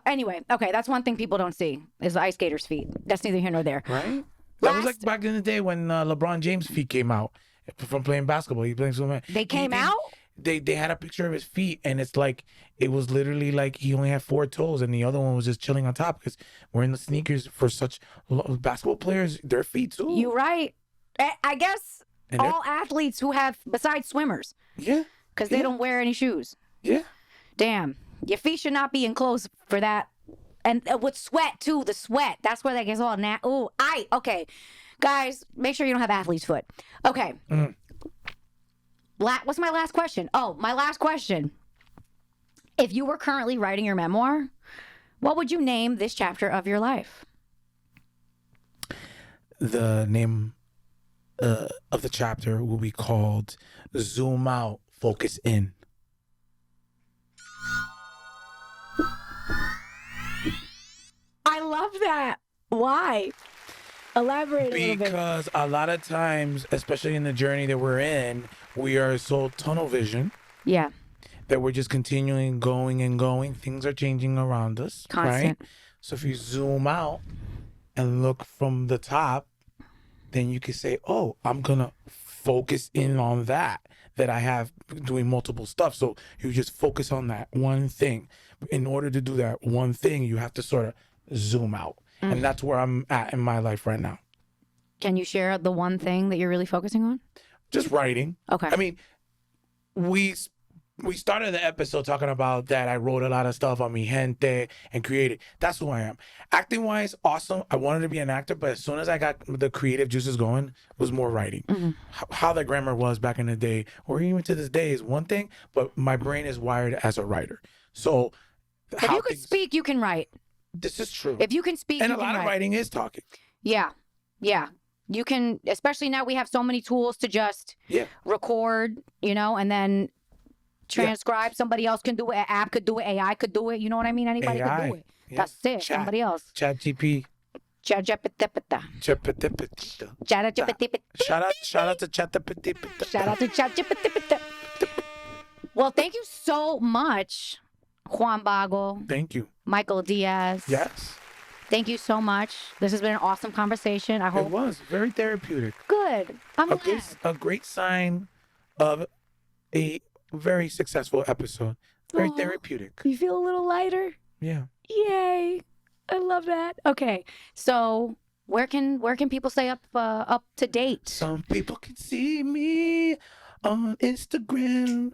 Anyway, okay, that's one thing people don't see is the ice skater's feet. That's neither here nor there. Right? That was Last- like back in the day when LeBron James' feet came out from playing basketball. He played so much. They came out? they had a picture of his feet, and it's like it was literally like he only had 4 toes, and the other one was just chilling on top because wearing the sneakers for such basketball players, their feet too. You're right. I guess And all athletes who have, besides swimmers, yeah, because they don't wear any shoes. yeah. Damn, your feet should not be enclosed for that. And with sweat too, the sweat. That's where that gets all okay. Guys, make sure you don't have athlete's foot. Okay. What's my last question? Oh, my last question. If you were currently writing your memoir, what would you name this chapter of your life? The name of the chapter will be called Zoom Out, Focus In. I love that. Why? Elaborate a little bit. Because a lot of times, especially in the journey that we're in, we are so tunnel vision Yeah. that we're just continuing going and going. Things are changing around us, Constant. right? So if you zoom out and look from the top, then you can say, oh, I'm going to focus in on that I have doing multiple stuff. So you just focus on that one thing. In order to do that one thing, you have to sort of zoom out. And that's where I'm at in my life right now. Can you share the one thing that you're really focusing on? Just writing. Okay. I mean, we started the episode talking about that I wrote a lot of stuff on Mi Gente and created. That's who I am. Acting wise, awesome. I wanted to be an actor, but as soon as I got the creative juices going, it was more writing. How the grammar was back in the day, or even to this day, is one thing, but my brain is wired as a writer. So If you can speak, you can write. This is true. If you can speak, And you a can lot of write. writing is talking. Yeah. Yeah. You can, especially now we have so many tools to just Yeah. record, and then transcribe. Somebody else can do it. An app could do it. AI could do it. You know what I mean? Anybody could do AI. it. Yeah. That's it. Somebody else. Chat GP. Shout out to ChatGPT. Shout out to ChatGPT. Well, thank you so much, Juan Bago, Thank you. Michael Diaz. Yes. Thank you so much. This has been an awesome conversation. I It hope. was very therapeutic. Good. I'm glad. A great sign of a very successful episode. Very Aw. therapeutic. You feel a little lighter? Yeah. Yay. I love that. Okay. So where can people stay up to date? Some people can see me on Instagram.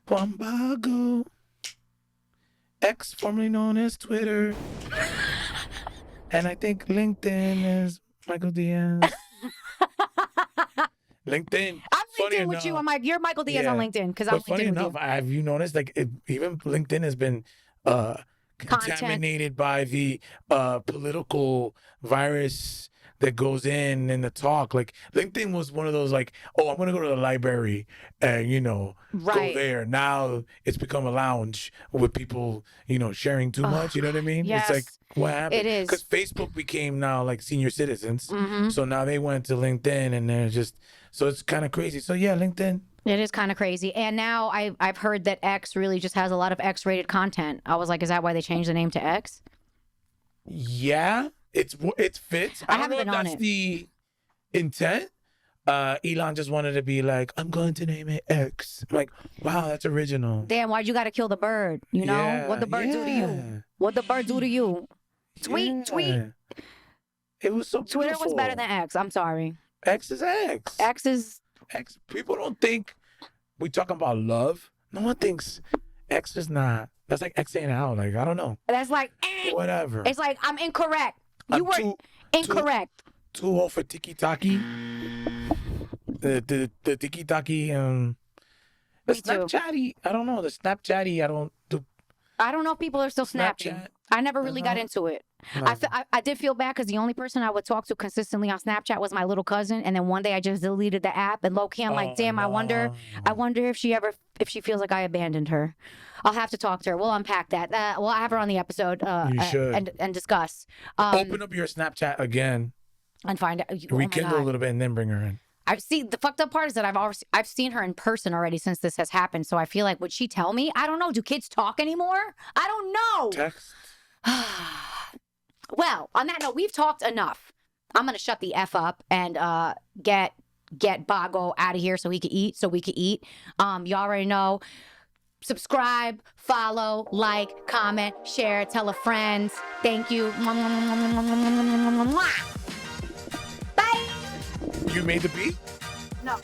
Juan Bago. X, formerly known as Twitter. And I think LinkedIn is Michael Diaz. LinkedIn. I'm funny LinkedIn with you. You're Michael Diaz on Yeah. LinkedIn because I'm But funny LinkedIn with enough, you. have you noticed, like, even LinkedIn has been contaminated by the political virus that goes in the talk. Like, LinkedIn was one of those, like, oh, I'm going to go to the library and, Right. go there. Now it's become a lounge with people, sharing too much. You know what I mean? yes. It's like, what happened? It is. Because Facebook became now, like, senior citizens. Mhm. So now they went to LinkedIn and they're just, so it's kind of crazy. So, yeah, LinkedIn. It is kind of crazy. And now I've heard that X really just has a lot of X-rated content. I was like, is that why they changed the name to X? Yeah, it fits. I don't haven't know been if on that's it. the intent. Elon just wanted to be like, I'm going to name it X. I'm like, wow, that's original. Damn, why'd you got to kill the bird? Yeah, What the bird do to you? yeah. What the bird do to you? Tweet. It was so Twitter was beautiful. better than X. I'm sorry. X is X. X is X. People don't think we talking about love. No one thinks X is not. That's like X ain't out. Like, I don't know. that's like Whatever. it's like I'm incorrect. You I'm were incorrect. too old for tiki taki. The tiki taki. The Me too. Snapchatty. I don't know. The Snapchatty. I don't do. I don't know if people are still snapping. Snapchat. I never really got No. into it. No. I did feel bad because the only person I would talk to consistently on Snapchat was my little cousin, and then one day I just deleted the app. And low key, I'm like, Oh, damn, I wonder if she feels like I abandoned her. I'll have to talk to her. We'll unpack that. We'll have her on the episode. You should. and discuss. Open up your Snapchat again, and find out. Oh my rekindle a God. little bit, and then bring her in. I've seen the fucked up part is that I've seen her in person already since this has happened. So I feel like would she tell me? I don't know. Do kids talk anymore? I don't know. Text. Well, on that note, we've talked enough. I'm gonna shut the F up and get get Bago out of here so he could eat, so we could eat. You already know. Subscribe, follow, like, comment, share, tell a friend. Thank you. Bye. You made the beat? No.